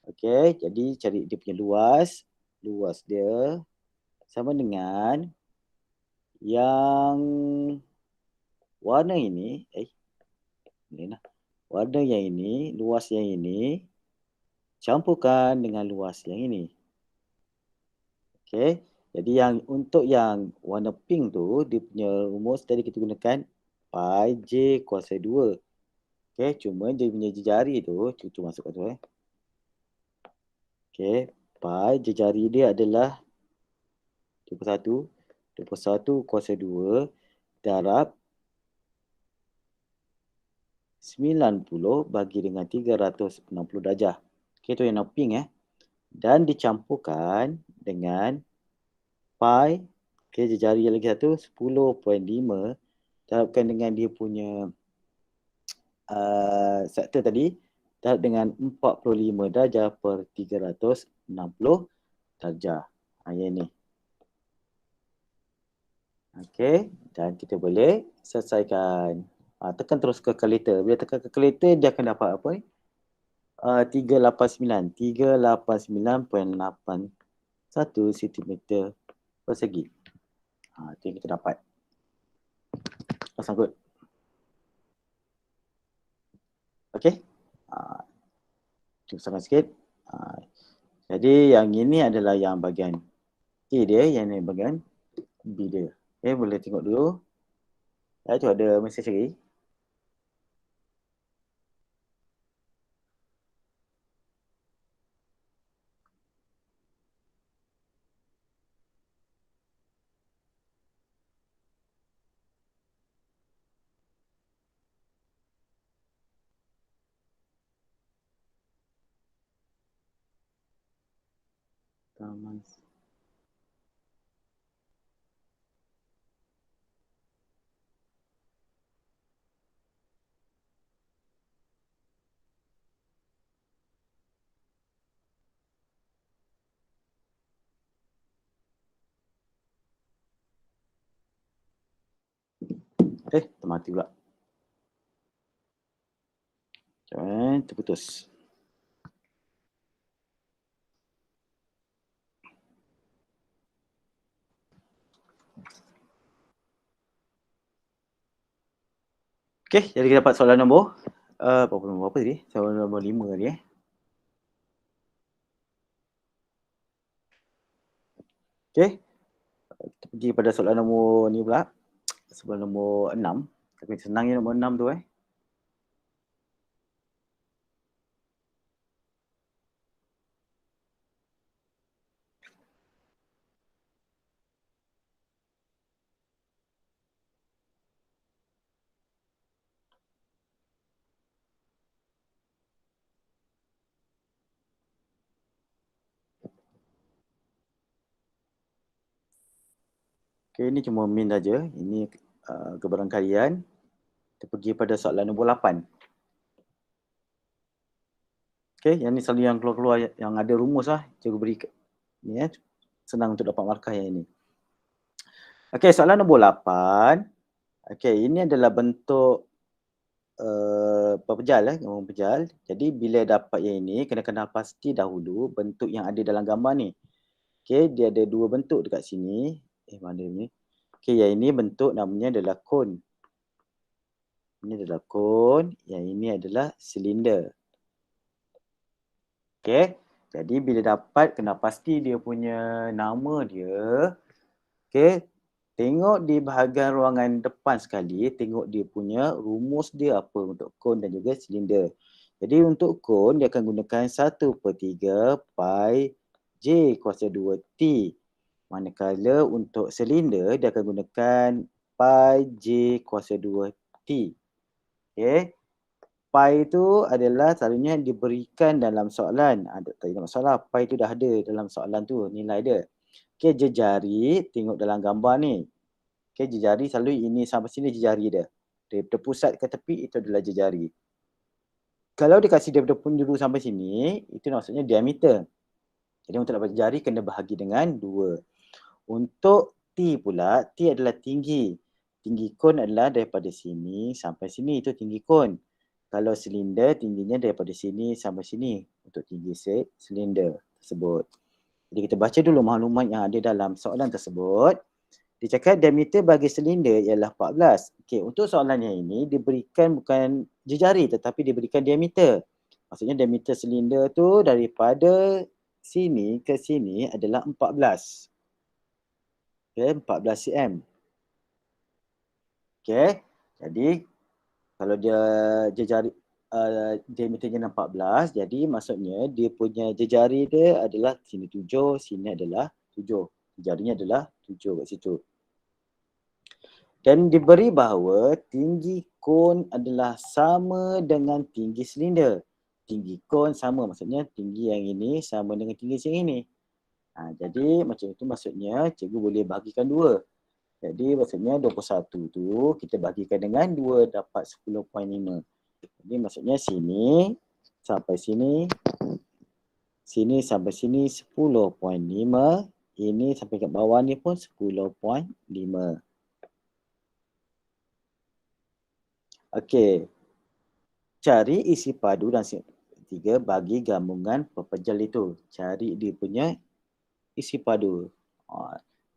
Okey, jadi cari dia punya luas. Luas dia sama dengan yang warna ini. Ni lah. Warna yang ini, luas yang ini campurkan dengan luas yang ini. Okey. Jadi yang untuk yang warna pink tu, dia punya rumus tadi kita gunakan pi J kuasa 2. Okey, cuma dia punya jari tu, cuba masukkan tu Okey, pi jari dia adalah 21 kuasa 2 darab 90 bagi dengan 360 darjah. Okey, tu yang pink Dan dicampurkan dengan pi, jari lagi satu, 10.5 darabkan dengan dia punya sektor tadi, darab dengan 45 darjah per 360 darjah. Yang ni. Okey, dan kita boleh selesaikan. Tekan terus ke kalkulator. Bila tekan ke kalkulator, dia akan dapat apa ni? 389. 389.81 cm persegi. Itu yang kita dapat. Sangkut. Okey. Cuba sikit. Jadi yang ini adalah yang bahagian A dia, yang ini bahagian B dia. Okey, boleh tengok dulu. Tu ada mesej lagi. Taman. Termati pula. Terputus. Okey, jadi kita dapat soalan nombor nombor apa tadi? Soalan nombor 5 tadi Okey. Kita pergi pada soalan nombor ni pula. Soalan nombor 6. Tapi senangnya nombor 6 tu Okey, ini cuma min saja. Ini kebarangkalian. Kita pergi pada soalan nombor 8. Okey, yang ni selalu yang keluar-keluar yang ada rumus lah. Cikgu beri ni senang untuk dapat markah yang ini. Okey, soalan nombor 8. Okey, ini adalah bentuk pepejal gambar pejal. Jadi bila dapat yang ini, kena kenal pasti dahulu bentuk yang ada dalam gambar ni. Okey, dia ada dua bentuk dekat sini. Mana ni? Okey, yang ini bentuk namanya adalah kon. Ini adalah kon, yang ini adalah silinder. Okey, jadi bila dapat kena pasti dia punya nama dia. Okey, tengok di bahagian ruangan depan sekali, tengok dia punya rumus dia apa untuk kon dan juga silinder. Jadi untuk kon dia akan gunakan 1/3 pi J kuasa 2T. Manakala untuk silinder dia akan gunakan pi J kuasa 2T. Okey. Pi itu adalah selalunya diberikan dalam soalan. Tak ada masalah, pi itu dah ada dalam soalan tu, nilai dia. Okey, jejari tengok dalam gambar ni. Okey, jejari selalu ini sampai sini jejari dia. Daripada pusat ke tepi itu adalah jejari. Kalau dia kasih daripada penjuru sampai sini, itu maksudnya diameter. Jadi untuk dapat jejari kena bahagi dengan 2. Untuk T pula, T adalah tinggi. Tinggi kon adalah daripada sini sampai sini, itu tinggi kon. Kalau silinder, tingginya daripada sini sampai sini untuk tinggi silinder tersebut. Jadi kita baca dulu maklumat yang ada dalam soalan tersebut. Dia cakap diameter bagi silinder ialah 14. Okey, untuk soalan yang ini diberikan bukan jejari tetapi diberikan diameter. Maksudnya diameter silinder tu daripada sini ke sini adalah 14. Okey, 14 cm. Okey. Jadi kalau dia jejari diameternya 14, jadi maksudnya dia punya jejari dia adalah sini 7, sini adalah 7. Jejarinya adalah 7 kat situ. Dan diberi bahawa tinggi kon adalah sama dengan tinggi silinder. Tinggi kon sama, maksudnya tinggi yang ini sama dengan tinggi yang ini. Jadi macam itu maksudnya cikgu boleh bahagikan 2. Jadi maksudnya 21 tu kita bahagikan dengan 2 dapat 10.5. Jadi maksudnya sini sampai sini, sini sampai sini 10.5. Ini sampai kat bawah ni pun 10.5. Okey. Cari isi padu dan 3 bagi gabungan pepejal itu. Cari dia punya isi padu.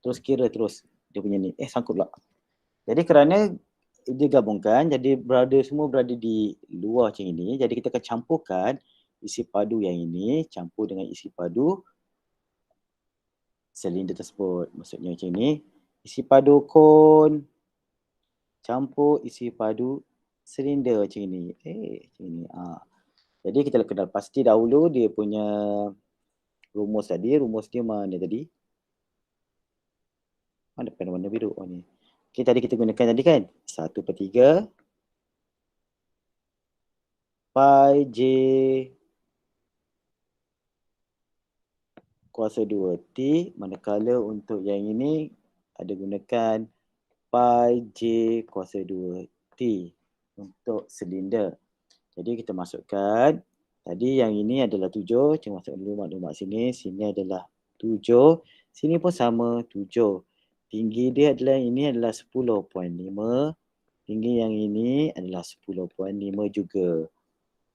Terus kira terus dia punya ni. Sangkut pula. Jadi kerana dia gabungkan, jadi semua berada di luar macam ini. Jadi kita akan campurkan isi padu yang ini, campur dengan isi padu silinder tersebut. Maksudnya macam ni. Isi padu kon campur isi padu silinder macam ni. Macam ni. Jadi kita kenal pasti dahulu dia punya rumus tadi. Rumus dia mana tadi? Mana pen warna biru? Ni. Okay, tadi kita gunakan tadi kan? 1/3 pi j kuasa 2T. Manakala untuk yang ini ada gunakan pi j kuasa 2T untuk silinder. Jadi kita masukkan. Tadi yang ini adalah 7. Kita masuk dulu maklumat sini. Sini adalah 7. Sini pun sama 7. Tinggi dia adalah ini adalah 10.5. Tinggi yang ini adalah 10.5 juga.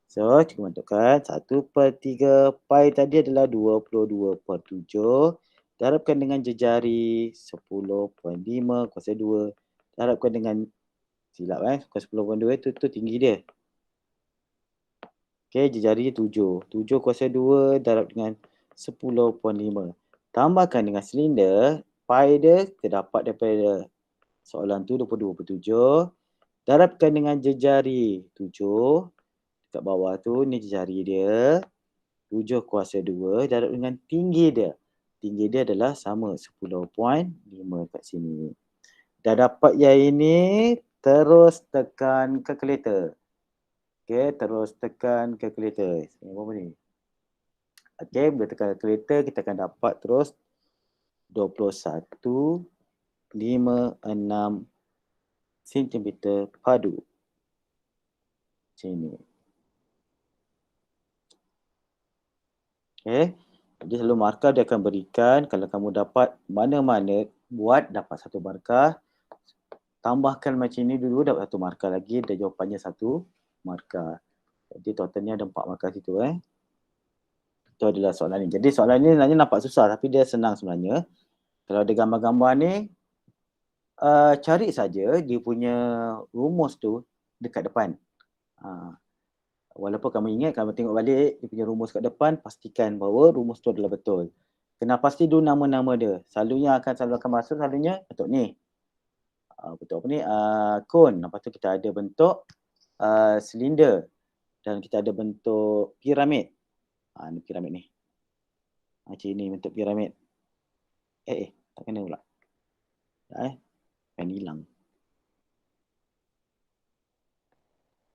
So, kita masukkan 1/3 pi tadi adalah 22/7. Darabkan dengan jejari 10.5 kuasa 2. Darabkan dengan silap kuasa 10.2 itu tinggi dia. Okey, jejari 7. 7 kuasa 2 darab dengan 10.5. Tambahkan dengan silinder. Pi dia terdapat daripada soalan tu 22/7. Darabkan dengan jejari 7. Dekat bawah tu ni jejari dia. 7 kuasa 2 darab dengan tinggi dia. Tinggi dia adalah sama 10.5 kat sini. Dah dapat yang ini, terus tekan kalkulator. Okey, terus tekan kalkulator. Apa ni? Okey, bila tekan kalkulator kita akan dapat terus 21.56 cm padu. Macam ni. Okey. Jadi selalu markah dia akan berikan kalau kamu dapat mana-mana buat dapat 1 markah. Tambahkan macam ni dulu dapat 1 markah lagi dan jawapannya 1 markah. Jadi totalnya ada 4 markah situ Itu adalah soalan ni. Jadi soalan ni sebenarnya nampak susah tapi dia senang sebenarnya. Kalau ada gambar-gambar ni cari saja dia punya rumus tu dekat depan. Walaupun kamu ingat, kamu tengok balik dia punya rumus kat depan, pastikan bahawa rumus tu adalah betul. Kena pasti dulu nama-nama dia. Selalu akan masuk selalunya bentuk ni. Bentuk apa ni? Kon. Lepas tu kita ada bentuk silinder. Dan kita ada bentuk piramid. Ni piramid ni. Macam ni bentuk piramid. Tak kena pula. Kan hilang.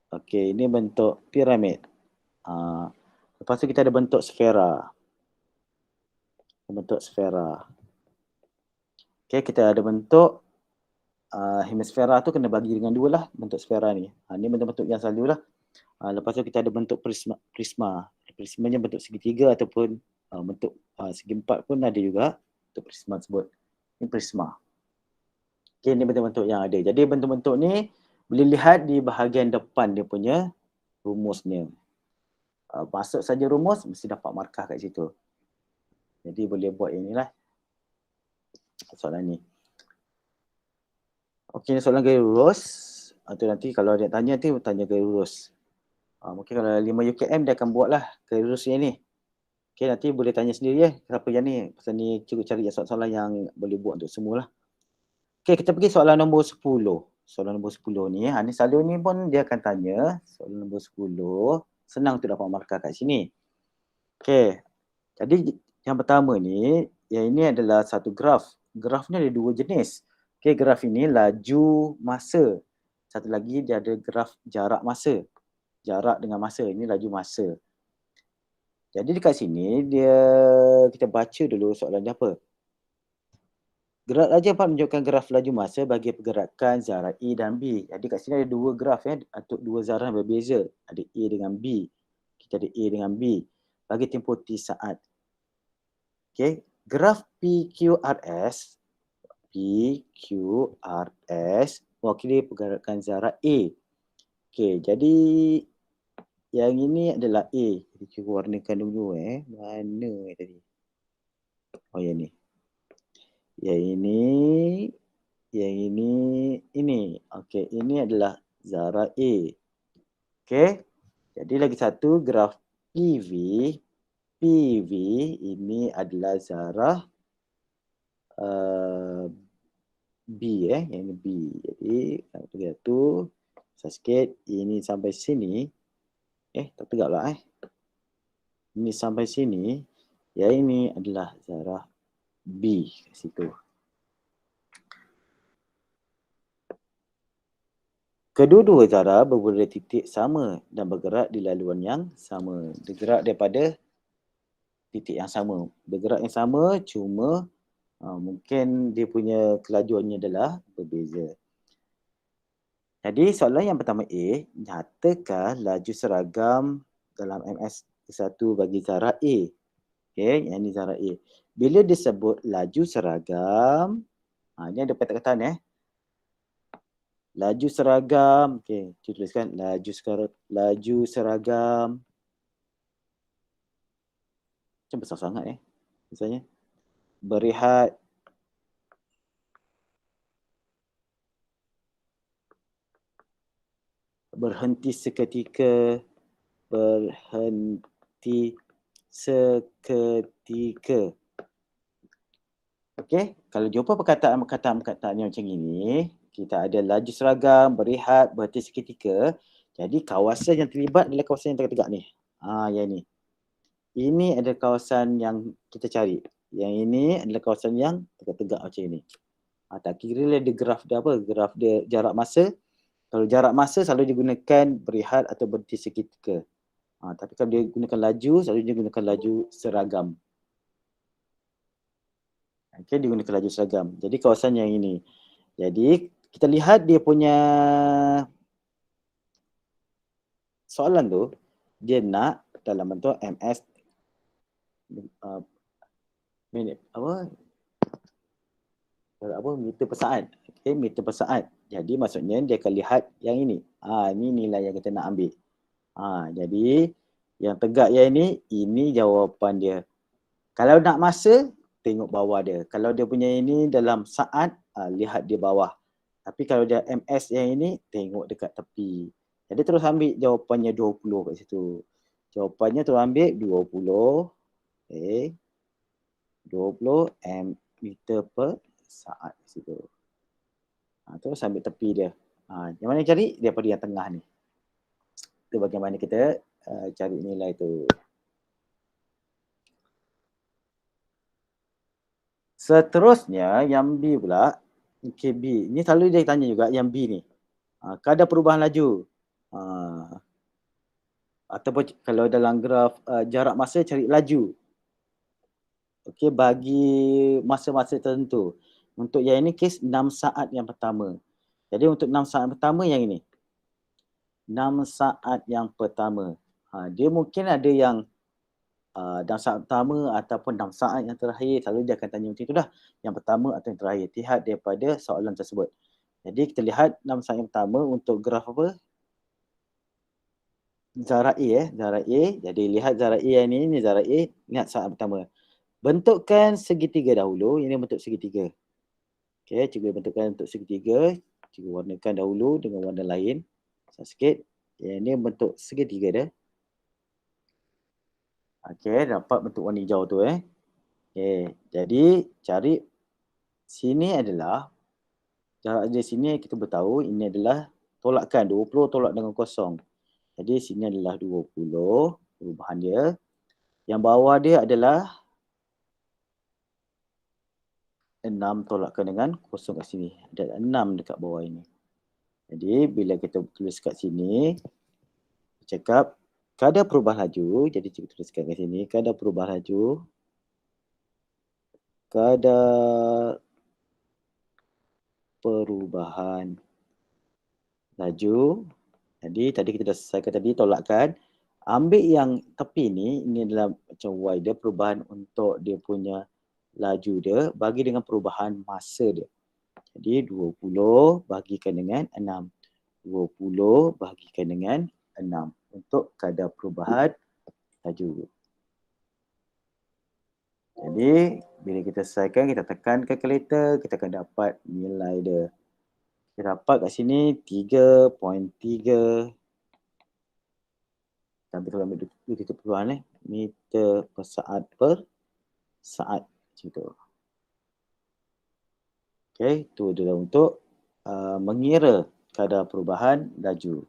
Okey, ini bentuk piramid. Lepas tu kita ada bentuk sfera. Bentuk sfera. Okey, kita ada bentuk hemisfera tu kena bagi dengan 2 lah bentuk sfera ni. Ni bentuk-bentuk yang selalu lah. Lepas tu kita ada bentuk prisma. Prismanya bentuk segitiga ataupun bentuk segi empat pun ada juga untuk prisma tersebut. Ini prisma. Okay, ni bentuk-bentuk yang ada. Jadi bentuk-bentuk ni boleh lihat di bahagian depan dia punya rumusnya. Masuk saja rumus, mesti dapat markah kat situ. Jadi boleh buat inilah soalan ni. Okey, soalan gaya lurus. Atau nanti kalau dia tanya tu, tanya gaya lurus. Mungkin kalau 5 UKM dia akan buatlah gaya lurus yang ni. Okey, nanti boleh tanya sendiri ya. Kenapa yang ni? Pasal ni cikgu cari soalan-soalan yang boleh buat untuk semua lah. Okey, kita pergi soalan nombor 10. Soalan nombor 10 ni, ni selalu ni pun dia akan tanya. Soalan nombor 10, senang untuk dapat markah kat sini. Okey, jadi yang pertama ni, yang ini adalah satu graf. Graf ni ada 2 jenis. Okey, graf ini laju masa. Satu lagi dia ada graf jarak masa. Jarak dengan masa, ini laju masa. Jadi dekat sini kita baca dulu soalan dia apa. Graf aja dapat menunjukkan graf laju masa bagi pergerakan zarah A dan B. Jadi kat sini ada 2 graf ya, untuk 2 zarah yang berbeza. Ada A dengan B. Kita ada A dengan B. Bagi tempoh T saat. Okey, graf PQRS mewakili pergerakan zarah A. Okey, jadi yang ini adalah A. Jadi kita warnakan dulu Mana tadi? Oh, yang ni. Yang ini. Okey, ini adalah zarah A. Okey. Jadi lagi satu graf PV ini adalah zarah B yang ini B. Jadi satu sikit ini sampai sini. Tak tegaklah Ini sampai sini. Yang ini adalah zarah B kat situ. Kedua-dua zarah bermula dari titik sama dan bergerak di laluan yang sama. Bergerak daripada titik yang sama. Bergerak yang sama, cuma mungkin dia punya kelajuannya adalah berbeza. Jadi soalan yang pertama A, nyatakan laju seragam dalam MS1 bagi zarah A. Okey, yang ni zarah A. Bila disebut laju seragam, ini ada perkataan laju seragam. Okey, tuliskan laju seragam. Macam besar sangat misalnya. Berehat. Berhenti seketika. Okey, kalau jumpa perkataan yang macam ini, kita ada laju seragam, berehat, berhenti seketika. Jadi kawasan yang terlibat adalah kawasan yang tegak-tegak ni. Yang ni. Ini adalah kawasan yang kita cari. Yang ini adalah kawasan yang tegak-tegak macam ini. Tak kira dia graf dia apa, graf dia jarak masa. Kalau jarak masa selalu digunakan berehat atau berhenti seketika. Tapi kalau dia gunakan laju, selalu dia gunakan laju seragam. Okey, dia gunakan laju seragam. Jadi kawasan yang ini. Jadi kita lihat dia punya soalan tu, dia nak dalam bentuk MS meter per saat. Okey, meter per saat. Jadi maksudnya dia akan lihat yang ini. Ini nilai yang kita nak ambil. Jadi yang tegak yang ini jawapan dia. Kalau nak masa, tengok bawah dia. Kalau dia punya ini dalam saat, lihat di bawah. Tapi kalau dia MS yang ini, tengok dekat tepi. Jadi terus ambil jawapannya 20 kat situ. Jawapannya terus ambil 20. 20 meter per saat kat situ. Terus ambil tepi dia. Yang mana cari? Daripada yang tengah ni. Itu bagaimana kita cari nilai tu. Seterusnya yang B pula. Okay, B. Ini selalu dia tanya juga yang B ni. Kadar perubahan laju. Ataupun kalau dalam graf jarak masa cari laju. Okey, bagi masa-masa tertentu. Untuk yang ini kes 6 saat yang pertama. Jadi untuk 6 saat pertama yang ini. 6 saat yang pertama. Dia mungkin ada yang 6 saat pertama ataupun 6 saat yang terakhir. Selalu dia akan tanya macam tu dah. Yang pertama atau yang terakhir. Lihat daripada soalan tersebut. Jadi kita lihat 6 saat yang pertama untuk graf apa? Zara A Zara A. Jadi lihat Zara A yang ini Zara A. Lihat saat pertama. Bentukkan segitiga dahulu. Ini bentuk segitiga. Okey, cuba bentukkan bentuk segitiga. Cuba warnakan dahulu dengan warna lain. Sikit. Yang ini bentuk segitiga dia. Okey, dapat bentuk warna hijau tu Okey, jadi cari sini adalah jarak di sini kita beritahu ini adalah tolakkan 20 tolak dengan kosong. Jadi sini adalah 20 perubahan dia. Yang bawah dia adalah 6 tolakkan dengan kosong kat sini. Ada 6 dekat bawah ini. Jadi bila kita tulis kat sini, cakap kadar perubahan laju. Jadi kita tuliskan kat sini, kadar perubahan laju. Kadar perubahan laju. Jadi tadi kita dah selesaikan tadi tolakkan. Ambil yang tepi ni, ini adalah macam Y dia, perubahan untuk dia punya laju dia bagi dengan perubahan masa dia. Jadi 20 bagikan dengan 6. 20 bagikan dengan 6 untuk kadar perubahan laju. Jadi bila kita selesaikan, kita tekan calculator, kita akan dapat nilai dia. Kita dapat kat sini 3.3 sampai kalau ambil 2 meter per saat macam tu. Okey, itu adalah untuk mengira kadar perubahan laju.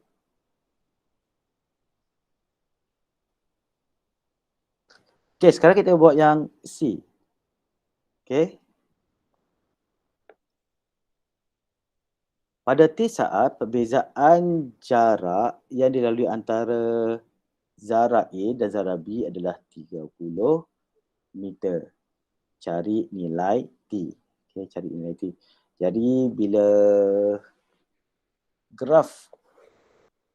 Okey, sekarang kita buat yang C. Okey. Pada T saat, perbezaan jarak yang dilalui antara Zara A dan Zara B adalah 30 meter. Cari nilai T. Okey, cari nilai T. Jadi bila graf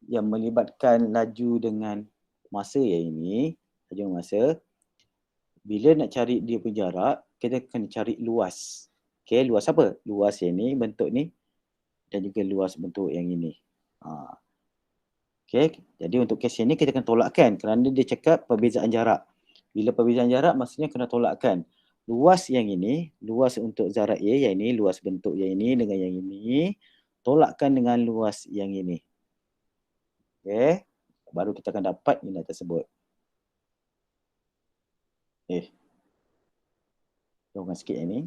yang melibatkan laju dengan masa yang ini, laju masa, bila nak cari dia punya jarak, kita kena cari luas. Okey, luas apa? Luas yang ni, bentuk ni dan juga luas bentuk yang ini. Okey, jadi untuk kes yang ni kita kena tolakkan kerana dia cakap perbezaan jarak. Bila perbezaan jarak maksudnya kena tolakkan. Luas yang ini, luas untuk Zara A yang ini, luas bentuk yang ini dengan yang ini, tolakkan dengan luas yang ini. Okey, baru kita akan dapat nilai tersebut. Tolongkan sikit yang ni.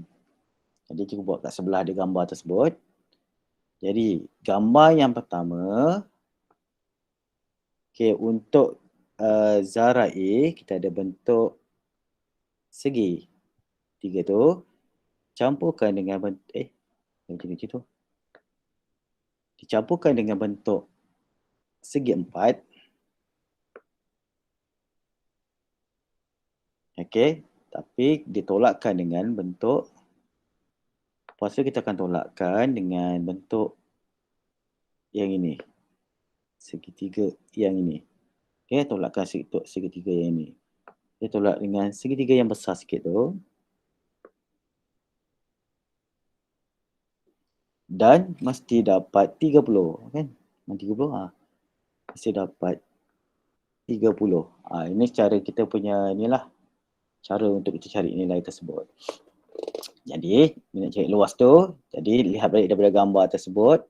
Jadi kita buat kat sebelah ada gambar tersebut. Jadi gambar yang pertama, okay, untuk Zara A, kita ada bentuk segi 3 tu. Campurkan dengan bentuk, macam tu. Dicampurkan dengan bentuk segi 4. Okey, tapi ditolakkan dengan bentuk, lepas tu kita akan tolakkan dengan bentuk yang ini. Segitiga yang ini. Okey, tolakkan segitiga yang ini. Dia tolak dengan segitiga yang besar sikit tu. Dan mesti dapat 30, kan? 30, mesti dapat 30. Ini cara kita punya inilah. Cara untuk kita cari nilai tersebut. Jadi, nak cari luas tu, jadi lihat balik daripada gambar tersebut.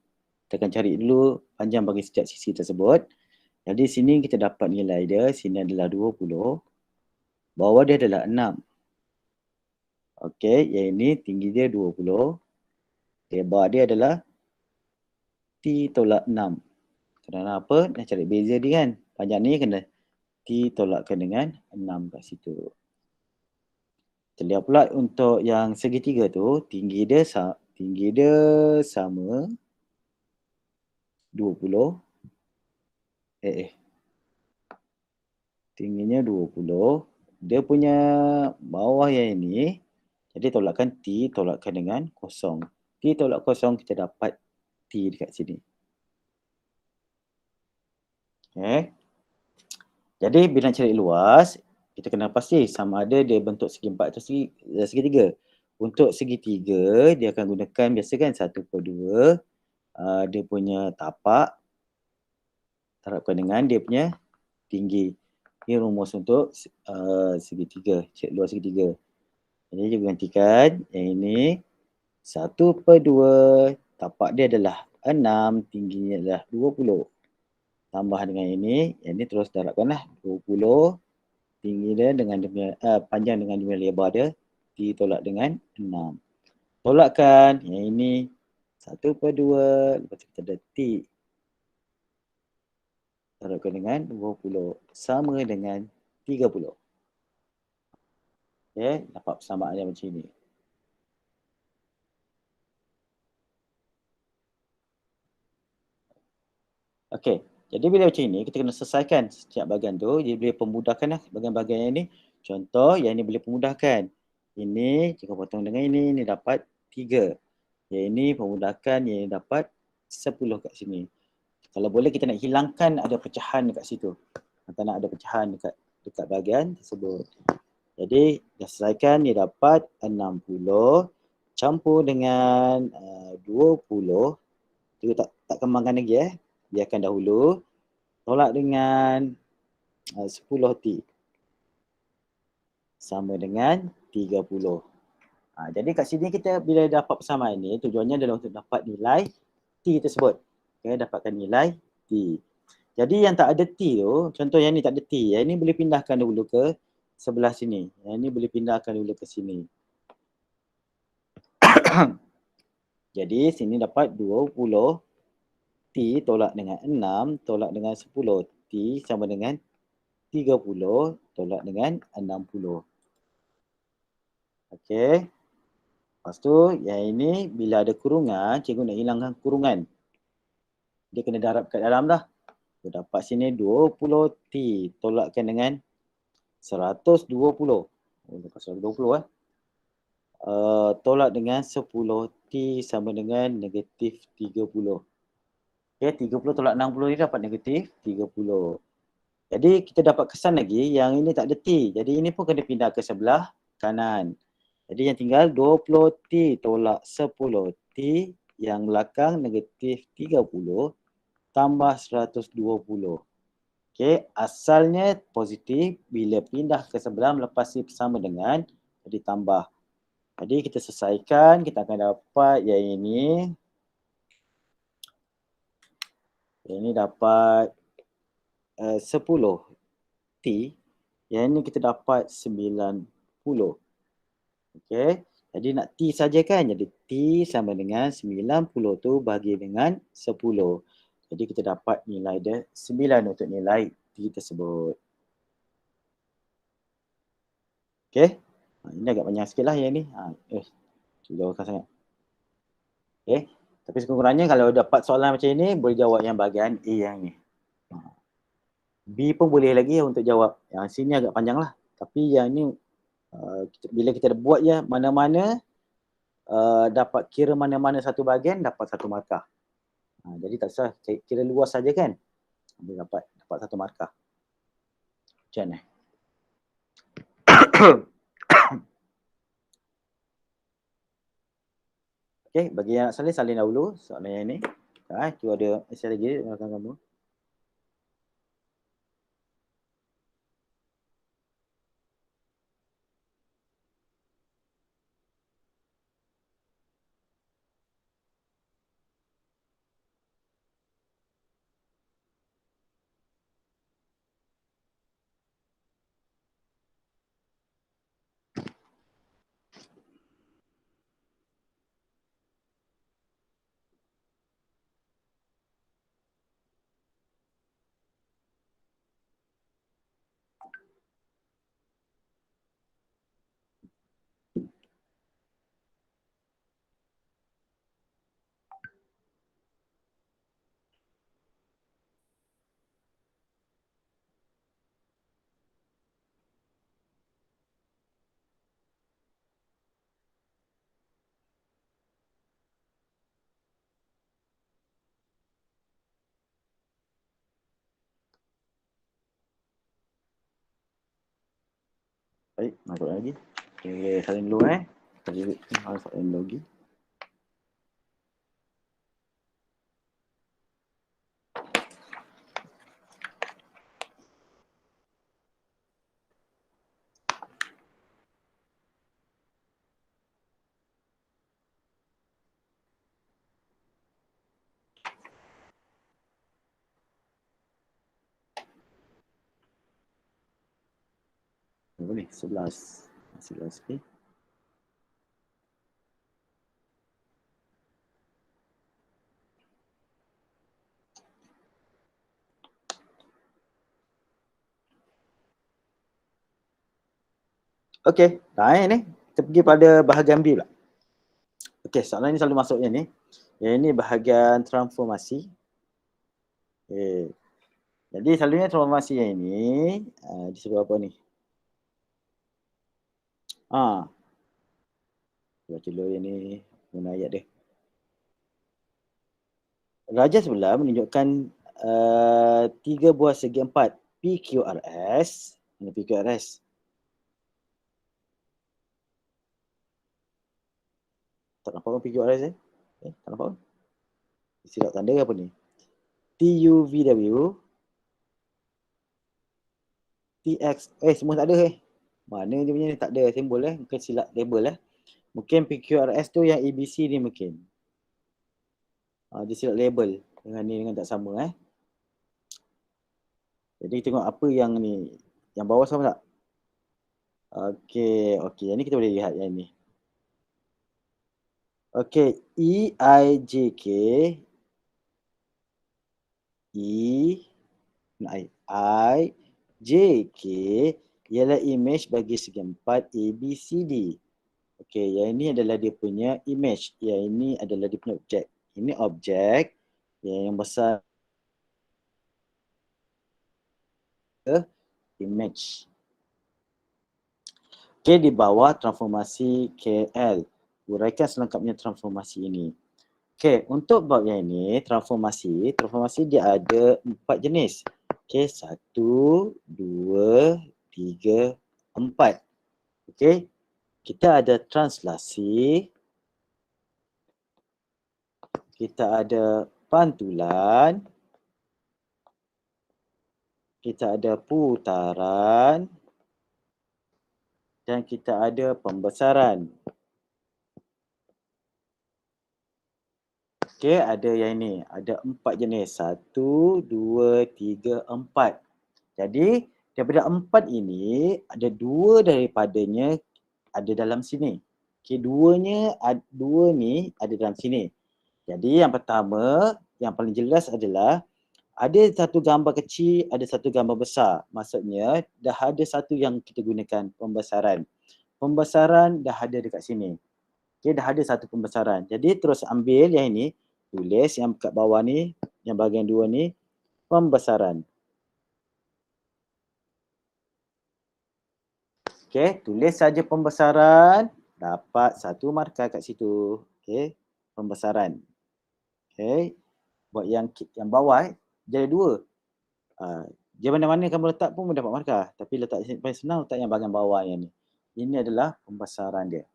Kita akan cari dulu panjang bagi setiap sisi tersebut. Jadi sini kita dapat nilai dia, sini adalah 20. Bawah dia adalah 6. Okey, yang ini tinggi dia 20. Lebar dia adalah T tolak 6. Kerana apa? Nak cari beza dia kan. Panjang ni kena T tolakkan dengan 6 kat situ. Kita lihat pula untuk yang segitiga tu, tinggi dia sama 20. Tingginya 20. Dia punya bawah yang ini, Jadi tolakkan T, tolakkan dengan kosong. T tolak kosong, kita dapat T dekat sini. Okay. Jadi bila nak cari luas, kita kena pasti sama ada dia bentuk segi empat atau segitiga. Untuk segitiga, dia akan gunakan biasa kan 1/2 dia punya tapak terhadapkan dengan dia punya tinggi. Ini rumus untuk segitiga, cari luas segitiga. Jadi dia gantikan yang ini 1/2, tapak dia adalah 6, tingginya adalah 20. Tambah dengan ini, yang ini terus darabkanlah 20, tinggi dia dengan dia punya, panjang dengan dia punya lebar dia, ditolak dengan 6. Tolakkan yang ini 1/2, lepas tu kita ada T. Darabkan dengan 20, sama dengan 30. Okay, dapat persamaan dia macam ini. Okey, jadi bila macam ini, kita kena selesaikan setiap bahagian tu. Dia boleh pemudahkan lah bahagian-bahagian yang ini. Contoh, yang ini boleh pemudahkan. Ini, jika potong dengan ini dapat 3. Yang ini pemudahkan, yang ini dapat 10 kat sini. Kalau boleh kita nak hilangkan ada pecahan dekat situ. Kita nak ada pecahan dekat bahagian tersebut. Jadi, dah selesaikan, dia dapat 60 campur dengan 20. Kita tak kembangkan lagi biarkan dahulu. Tolak dengan 10T sama dengan 30. Jadi kat sini kita bila dapat persamaan ni, tujuannya adalah untuk dapat nilai T tersebut. Okay, dapatkan nilai T. Jadi yang tak ada T tu, contoh yang ni tak ada T, yang ni boleh pindahkan dulu ke sebelah sini. Yang ni boleh pindahkan dulu ke sini. Jadi sini dapat 20 T tolak dengan 6 tolak dengan 10. T sama dengan 30 tolak dengan 60. Okey. Lepas tu yang ini bila ada kurungan, cikgu nak hilangkan kurungan. Dia kena darab kat dalam dah. Dia dapat sini 20T tolakkan dengan 120. Dapat 120 tolak dengan 10T sama dengan negatif 30. Okey, 30 tolak 60 ni dapat negatif 30. Jadi kita dapat kesan lagi yang ini tak ada T. Jadi ini pun kena pindah ke sebelah kanan. Jadi yang tinggal 20T tolak 10T, yang belakang negatif 30 tambah 120. Okey, asalnya positif, bila pindah ke sebelah melepasi bersama dengan jadi tambah. Jadi kita selesaikan, kita akan dapat yang ini. Yang ini dapat 10T. Yang ini kita dapat 90. Okey. Jadi nak T saja kan? Jadi T sama dengan 90 tu bagi dengan 10. Jadi kita dapat nilai dia 9 untuk nilai T tersebut. Okey. Ini agak panjang sikit lah yang ni. Jauhkan sangat. Okey. Tapi sekurang-kurangnya kalau dapat soalan macam ini, boleh jawab yang bahagian A yang ni. B pun boleh lagi untuk jawab. Yang sini agak panjang lah. Tapi yang ni, bila kita buat je mana-mana, dapat kira mana-mana satu bahagian, dapat satu markah. Jadi tak usah kira luas saja kan. Dia dapat satu markah. Macam mana? Okey, bagi yang nak salin dahulu soalan yang ni. Tu ada essay lagi belakang kamu. Baik, masuk lagi. Okay, salin dulu Tadi harus salin lagi. Boleh, 11. 11, okay. Okey, ni. Kita pergi pada bahagian B pula. Okey, soalan ni selalu masuk yang ni. Yang ini bahagian transformasi. Okay. Jadi selalunya transformasi yang ini disebut apa ni? Baca dulu yang ni guna ayat dia. Raja sebelah menunjukkan 3 buah segi 4 PQRS. Ini PQRS. Tak nampak pun PQRS tak nampak pun. Silap tanda ke apa ni? TUVW, TX, semua tak ada Mana dia punya ni tak ada simbol mungkin silap label Mungkin PQRS tu yang ABC ni mungkin. Dia silap label dengan ni dengan tak sama Jadi tengok apa yang ni. Yang bawah sama tak? Okey, yang ni kita boleh lihat yang ni. Okey, EIJK EIJK ialah image bagi segi 4 ABCD. Okey, yang ini adalah dia punya image. Yang ini adalah dia punya objek. Ini objek yang besar image. Okey, di bawah transformasi KL. Uraikan selengkapnya transformasi ini. Okey, untuk bab yang ini, transformasi dia ada 4 jenis. Okey, 1, 2, 3, 4. Okey, kita ada translasi, kita ada pantulan, kita ada putaran, dan kita ada pembesaran. Okey, ada yang ini, ada 4 jenis. 1, 2, 3, 4. Jadi, daripada 4 ini, ada 2 daripadanya ada dalam sini. Okey, 2 ni ada dalam sini. Jadi yang pertama, yang paling jelas adalah ada satu gambar kecil, ada satu gambar besar. Maksudnya dah ada satu yang kita gunakan pembesaran. Pembesaran dah ada dekat sini. Okey, dah ada satu pembesaran. Jadi terus ambil yang ini, tulis yang kat bawah ni, yang bahagian 2 ni, pembesaran. Okey, tulis saja pembesaran, dapat satu markah kat situ. Okey, pembesaran. Okey, buat yang bawah jadi 2. Dia mana-mana kamu letak pun dapat markah. Tapi letak paling senang letak yang bahagian bawah yang ni. Ini adalah pembesaran dia.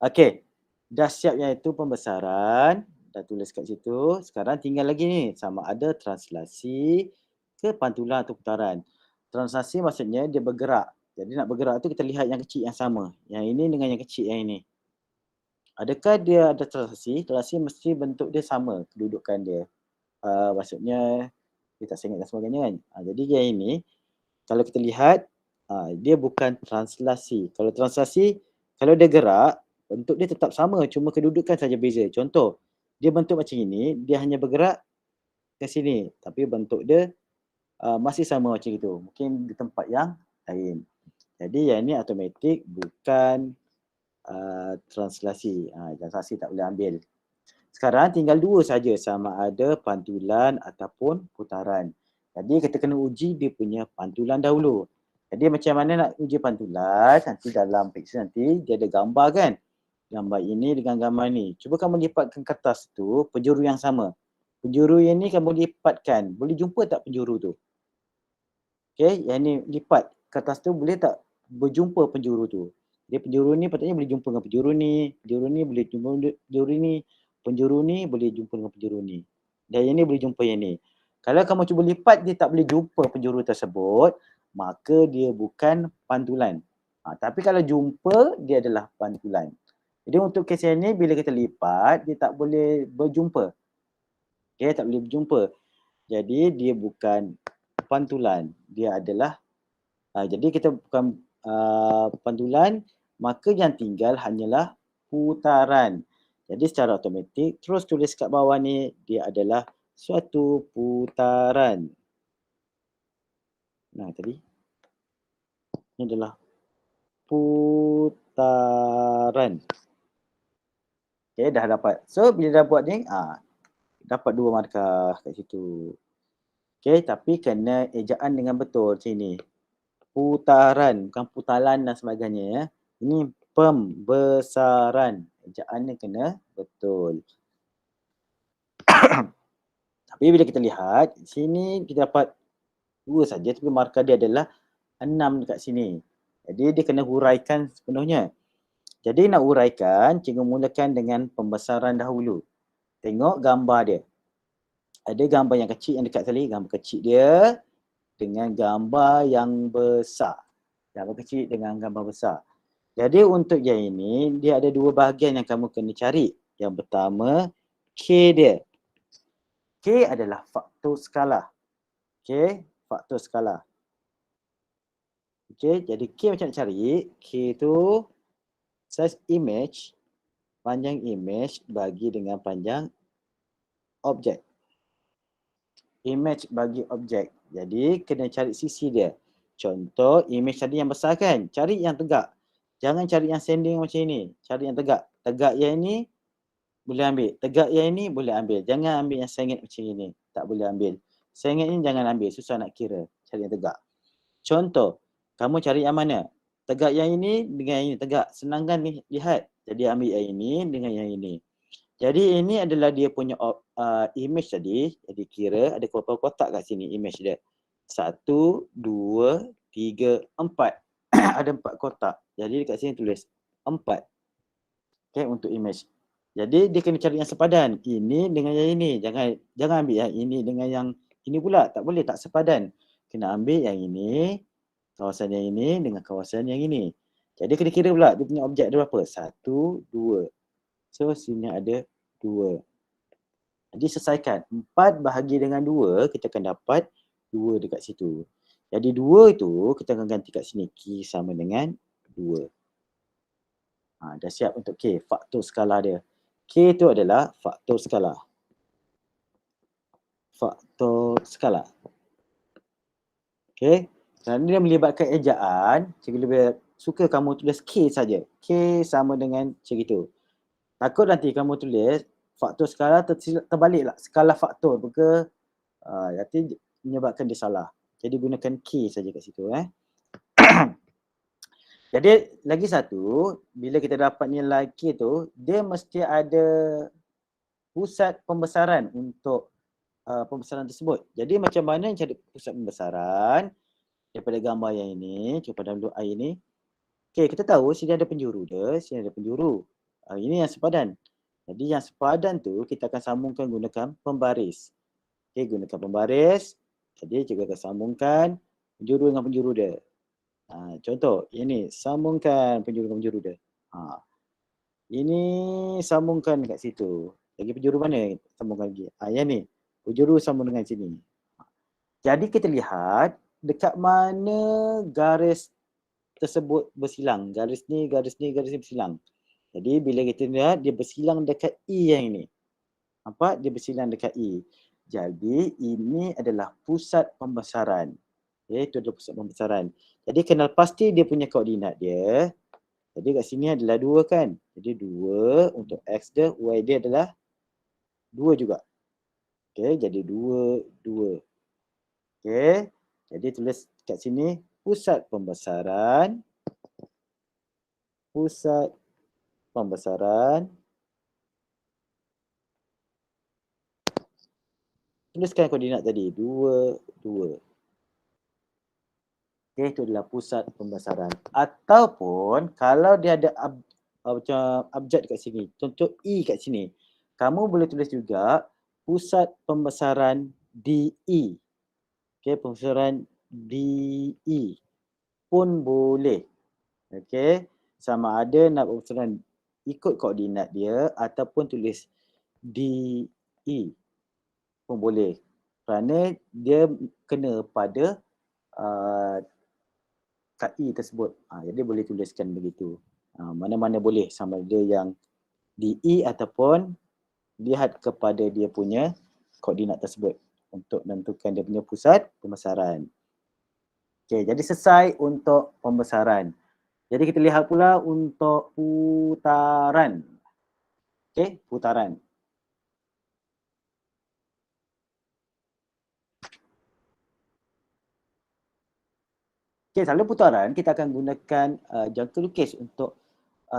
Okey, dah siap yang itu pembesaran. Dah tulis kat situ. Sekarang tinggal lagi ni, sama ada translasi ke pantulan atau putaran. Translasi maksudnya dia bergerak. Jadi nak bergerak tu kita lihat yang kecil yang sama. Yang ini dengan yang kecil yang ini. Adakah dia ada translasi? Translasi mesti bentuk dia sama, kedudukan dia. Maksudnya dia tak sengit dan sebagainya kan. Jadi yang ini, kalau kita lihat, dia bukan translasi. Kalau translasi, kalau dia gerak, bentuk dia tetap sama, cuma kedudukan saja beza. Contoh, dia bentuk macam ini, dia hanya bergerak ke sini. Tapi bentuk dia masih sama macam itu. Mungkin di tempat yang lain. Jadi yang ini automatik bukan translasi. Translasi tak boleh ambil. Sekarang tinggal 2 saja, sama ada pantulan ataupun putaran. Jadi kita kena uji dia punya pantulan dahulu. Jadi macam mana nak uji pantulan? Nanti dalam picture nanti dia ada gambar kan? Gambar ini dengan gambar ni. Cuba kamu lipatkan kertas tu penjuru yang sama. Penjuru yang ni kamu lipatkan. Boleh jumpa tak penjuru tu? Okey, yang ni lipat kertas tu boleh tak berjumpa penjuru tu. Jadi penjuru ni patutnya boleh jumpa dengan penjuru ni boleh jumpa penjuru ni, penjuru ni boleh jumpa dengan penjuru ni. Dan yang ni boleh jumpa yang ni. Kalau kamu cuba lipat dia tak boleh jumpa penjuru tersebut, maka dia bukan pantulan. Tapi kalau jumpa dia adalah pantulan. Jadi untuk kes yang ni bila kita lipat dia tak boleh berjumpa. Okay, tak boleh berjumpa. Jadi dia bukan pantulan. Dia adalah jadi kita bukan pantulan, maka yang tinggal hanyalah putaran. Jadi secara automatik terus tulis kat bawah ni dia adalah suatu putaran. Nah tadi ini adalah putaran. Okay, dah dapat. So bila dah buat ni dapat 2 markah kat situ. Okay, tapi kena ejaan dengan betul macam ni. Putaran, bukan putalan dan sebagainya ya. Ini pembesaran. Ejaannya kena betul. Tapi bila kita lihat, di sini kita dapat 2 saja tapi markah dia adalah 6 dekat sini. Jadi dia kena huraikan sepenuhnya. Jadi nak huraikan, cikgu mulakan dengan pembesaran dahulu. Tengok gambar dia. Ada gambar yang kecil yang dekat tadi, gambar kecil dia dengan gambar yang besar. Gambar kecil dengan gambar besar. Jadi untuk yang ini, dia ada 2 bahagian yang kamu kena cari. Yang pertama, K dia. K adalah faktor skala. K, faktor skala. Okay, jadi K macam nak cari. K tu size image, panjang image bagi dengan panjang objek. Image bagi objek. Jadi kena cari sisi dia. Contoh, image tadi yang besar kan? Cari yang tegak. Jangan cari yang standing macam ini. Cari yang tegak. Tegak yang ini boleh ambil. Tegak yang ini boleh ambil. Jangan ambil yang sengit macam ini. Tak boleh ambil. Sengit ni jangan ambil. Susah nak kira. Cari yang tegak. Contoh, kamu cari yang mana? Tegak yang ini dengan yang ini. Tegak. Senang kan lihat. Jadi ambil yang ini dengan yang ini. Jadi ini adalah dia punya image tadi. Jadi kira ada kotak-kotak kat sini image dia. 1, 2, 3, 4. Ada 4 kotak. Jadi dekat sini tulis 4. Okay, untuk image. Jadi dia kena cari yang sepadan. Ini dengan yang ini. Jangan ambil yang ini dengan yang ini pula. Tak boleh, tak sepadan. Kena ambil yang ini, kawasan yang ini dengan kawasan yang ini. Jadi kena kira pula dia punya objek ada berapa? 1, 2. So sini ada 2. Jadi selesaikan. 4 bahagi dengan 2, kita akan dapat 2 dekat situ. Jadi 2 itu kita akan ganti kat sini. Q sama dengan 2. Dah siap untuk K, faktor skala dia. K itu adalah faktor skala. Faktor skala. Okay. Kerana dia melibatkan ejaan, cikgu lebih suka kamu tulis K saja. K sama dengan macam itu. Takut nanti kamu tulis faktor skala terbalik lah. Skala faktor ke nanti menyebabkan dia salah. Jadi gunakan K saja kat situ. Jadi lagi satu, bila kita dapat nilai K tu, dia mesti ada pusat pembesaran untuk pembesaran tersebut. Jadi macam mana cari pusat pembesaran daripada gambar yang ini, cuba dalam doa ini. Okay, kita tahu sini ada penjuru dia, sini ada penjuru. Ini yang sepadan. Jadi yang sepadan tu kita akan sambungkan gunakan pembaris. Okay, gunakan pembaris. Jadi cikgu akan sambungkan penjuru dengan penjuru dia. Contoh, ini sambungkan penjuru dengan penjuru dia. Ini sambungkan kat situ. Lagi penjuru mana? Sambungkan lagi. Yang ni. Penjuru sambung dengan sini. Jadi kita lihat dekat mana garis tersebut bersilang. Garis ni bersilang. Jadi bila kita lihat dia bersilang dekat E yang ini. Nampak? Dia bersilang dekat E. Jadi ini adalah pusat pembesaran. Okay, itu adalah pusat pembesaran. Jadi kenal pasti dia punya koordinat dia. Jadi kat sini adalah 2 kan. Jadi 2 untuk X dia, Y dia adalah 2 juga. Okay, jadi 2, 2. Okay, jadi tulis kat sini pusat pembesaran. Pusat pembesaran. Tuliskan koordinat tadi, 2, 2. Okay, itu adalah pusat pembesaran. Ataupun kalau dia ada macam abjad kat sini, contoh E kat sini, kamu boleh tulis juga pusat pembesaran DE. Okay, pembesaran DE pun boleh. Okay, sama ada nak pembesaran ikut koordinat dia ataupun tulis DE pun boleh. Kerana dia kena pada KI tersebut. Jadi boleh tuliskan begitu. Mana-mana boleh sama ada yang DE ataupun lihat kepada dia punya koordinat tersebut untuk menentukan dia punya pusat pembesaran. Okey, jadi selesai untuk pembesaran. Jadi kita lihat pula untuk putaran. Okey, putaran. Okey, selalu putaran kita akan gunakan jangka lukis untuk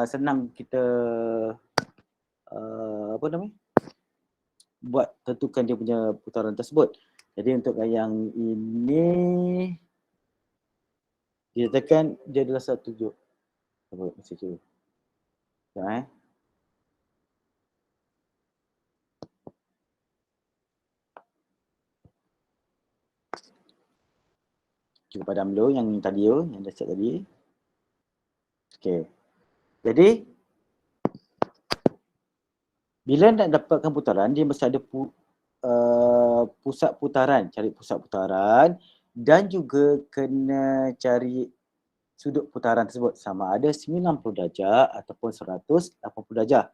senang kita apa namanya? Buat tentukan dia punya putaran tersebut. Jadi untuk yang ini dia tekan dia adalah 1/7. Apa mesti tu? Ya Cuba padam dulu yang tadi yang dah set tadi. Okey. Jadi bila nak dapatkan putaran dia mesti ada pusat putaran, cari pusat putaran dan juga kena cari sudut putaran tersebut sama ada 90 darjah ataupun 180 darjah.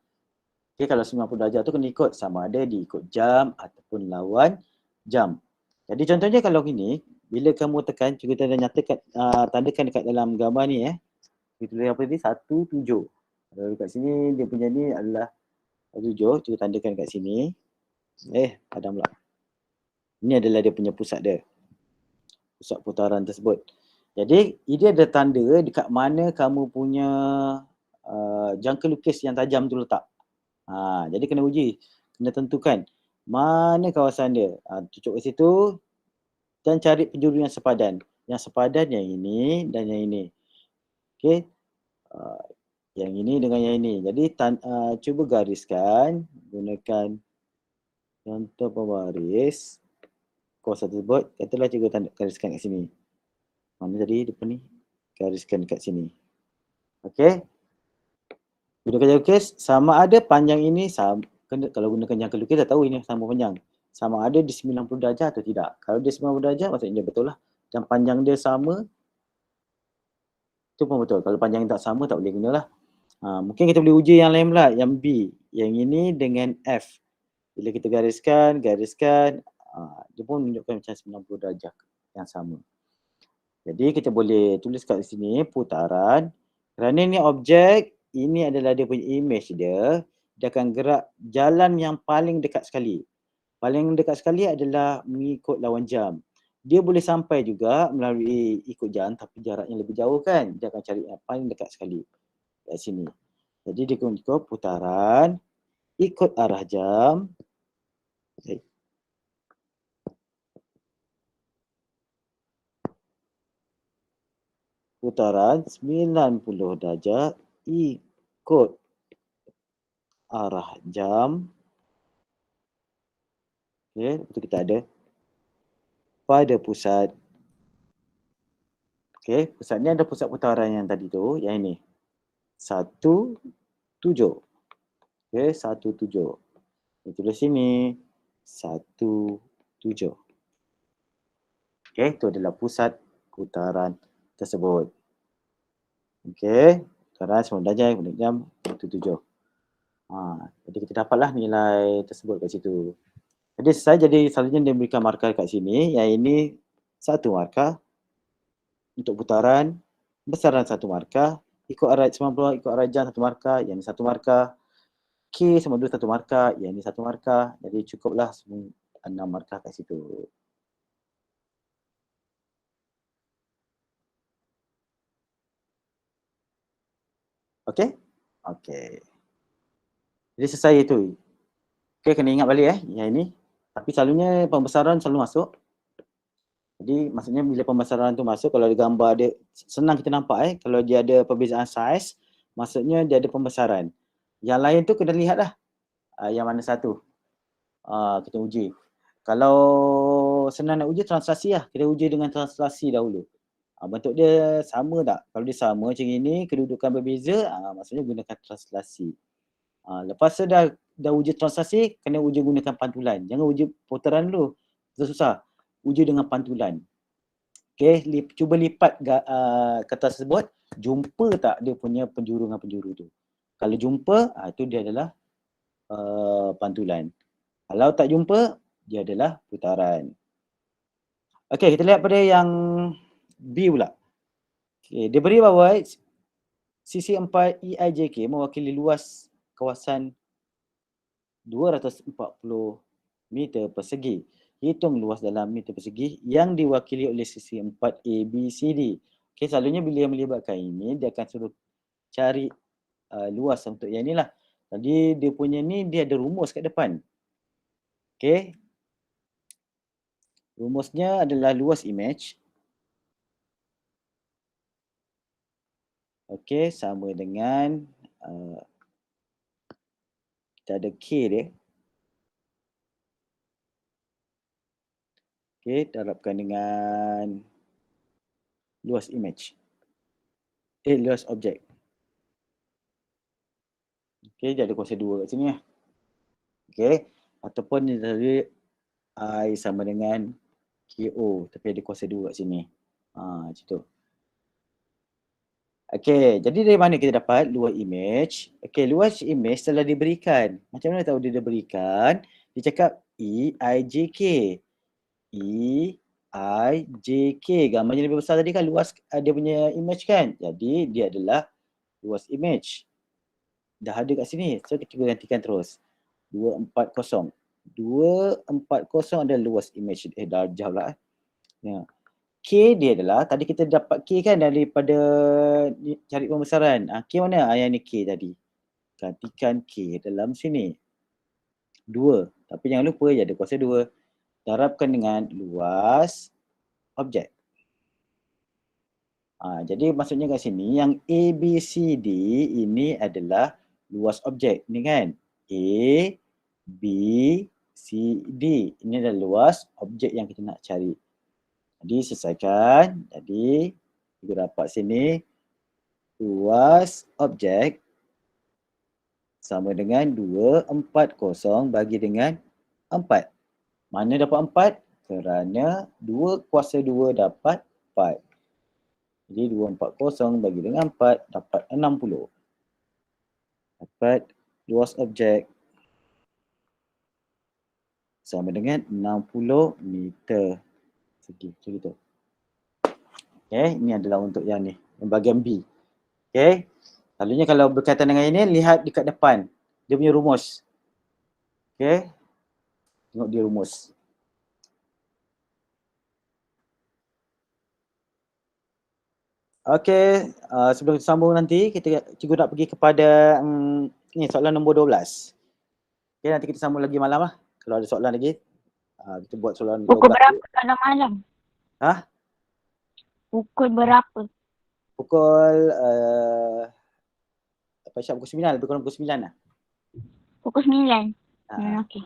Okey, kalau 90 darjah tu kena ikut sama ada diikut jam ataupun lawan jam. Jadi contohnya kalau gini, bila kamu tekan, cuba tanda nyatakan, tandakan dekat dalam gambar ni kita tulis apa ni? 17. Kalau dekat sini dia punya ni adalah 17, cuba tandakan dekat sini. Padam pula. Ini adalah dia punya pusat dia. Pusat putaran tersebut. Jadi, dia ada tanda dekat mana kamu punya jangka lukis yang tajam tu letak. Jadi kena uji, kena tentukan mana kawasan dia. Cucuk ke situ dan cari penjuru yang sepadan. Yang sepadan yang ini dan yang ini. Okey. Yang ini dengan yang ini. Jadi cuba gariskan gunakan contoh pembaris kawasan tersebut. Katalah cuba gariskan kat sini. Mana tadi depan ni? Gariskan dekat sini. Okey. Gunakan jangka lukis sama ada panjang ini sama, kalau gunakan jangka lukis dah tahu ini sama panjang. Sama ada di 90 darjah atau tidak. Kalau dia 90 darjah maksudnya betul lah. Dan panjang dia sama, itu pun betul. Kalau panjang tak sama tak boleh gunalah. Mungkin kita boleh uji yang lain pula, yang B. Yang ini dengan F. Bila kita gariskan, dia pun menunjukkan macam 90 darjah yang sama. Jadi kita boleh tulis kat sini putaran. Kerana ini objek, ini adalah dia punya image dia. Dia akan gerak jalan yang paling dekat sekali. Paling dekat sekali adalah mengikut lawan jam. Dia boleh sampai juga melalui ikut jam tapi jaraknya lebih jauh kan. Dia akan cari yang paling dekat sekali kat sini. Jadi dia ikut putaran, ikut arah jam. Putaran 90 darjah ikut arah jam. Okey, itu kita ada pada pusat. Okey, pusat ni ada pusat putaran yang tadi tu, yang ini. 17. Okey, 17. Kita tulis sini 17. Okey, itu adalah pusat putaran tersebut. Okey, putaran 90 darjah ikut jam 17. Jadi kita dapatlah nilai tersebut kat situ. Jadi selesai, jadi selalunya dia berikan markah kat sini. Yang ini 1 markah untuk putaran, besaran 1 markah, ikut arah 90, ikut arah jam 1 markah, yang ini 1 markah, K sama 2 1 markah, yang ini 1 markah. Jadi cukuplah 6 markah kat situ. Okey? Okey. Jadi selesai itu. Okey, kena ingat balik yang ini. Tapi selalunya pembesaran selalu masuk. Jadi maksudnya bila pembesaran tu masuk, kalau ada gambar dia, senang kita nampak kalau dia ada perbezaan saiz, maksudnya dia ada pembesaran. Yang lain tu kena lihat lah yang mana satu. Kita uji. Kalau senang nak uji, translasi lah. Kita uji dengan translasi dahulu. Bentuk dia sama tak? Kalau dia sama macam ini, kedudukan berbeza, maksudnya gunakan translasi. Lepas tu dah uji translasi, kena uji gunakan pantulan. Jangan uji putaran dulu. Susah. Uji dengan pantulan. Okay, cuba lipat kertas tersebut, jumpa tak dia punya penjuru dengan penjuru tu. Kalau jumpa, itu dia adalah pantulan. Kalau tak jumpa, dia adalah putaran. Okay, kita lihat pada yang B pula. Okay, dia beri bahawa sisi 4 EIJK mewakili luas kawasan 240 meter persegi. Hitung luas dalam meter persegi yang diwakili oleh sisi 4 ABCD. Okay, selalunya bila melibatkan ini, dia akan suruh cari luas untuk yang inilah. Tadi dia punya ni, dia ada rumus kat depan. Okay. Rumusnya adalah luas image. Okay, sama dengan kita ada K dia. Okay, darabkan dengan luas image. Luas objek. Okay, dia ada kuasa 2 kat sini lah. Okay, ataupun dia tadi I sama dengan KO, tapi ada kuasa 2 kat sini. Macam tu. Okay, jadi dari mana kita dapat luas image? Okay, luas image telah diberikan. Macam mana tahu dia diberikan? Dia cakap EIJK. EIJK. Gambarnya lebih besar tadi kan, luas dia punya image kan? Jadi dia adalah luas image. Dah ada kat sini. So kita gantikan terus. 240. 240 adalah luas image. Dah jauh lah. Ya. K dia adalah, tadi kita dapat K kan daripada cari pembesaran. K mana? Yang ni K tadi. Gantikan K dalam sini. 2. Tapi jangan lupa dia ada kuasa 2. Darabkan dengan luas objek. Jadi maksudnya kat sini yang ABCD ini adalah luas objek. Ni kan? A, B, C, D. Ini adalah luas objek yang kita nak cari. Jadi selesaikan. Jadi kita dapat sini luas objek sama dengan 240 bagi dengan 4. Mana dapat 4? Kerana 2 kuasa 2 dapat 4. Jadi 240 bagi dengan 4 dapat 60. Dapat luas objek sama dengan 60 meter segi. Macam itu. Okay, ini adalah untuk yang ni, yang bahagian B. Okay, selalunya kalau berkaitan dengan ini, lihat dekat depan. Dia punya rumus. Okay, tengok dia rumus. Okay, sebelum kita sambung nanti, cikgu nak pergi kepada ni soalan nombor 12. Okay, nanti kita sambung lagi malam lah. Kalau ada soalan lagi, kita buat soalan 12. Pukul berapa kalau malam? Pukul berapa? Pukul pukul 9, lebih kurang pukul 9 lah. Pukul 9. Okey.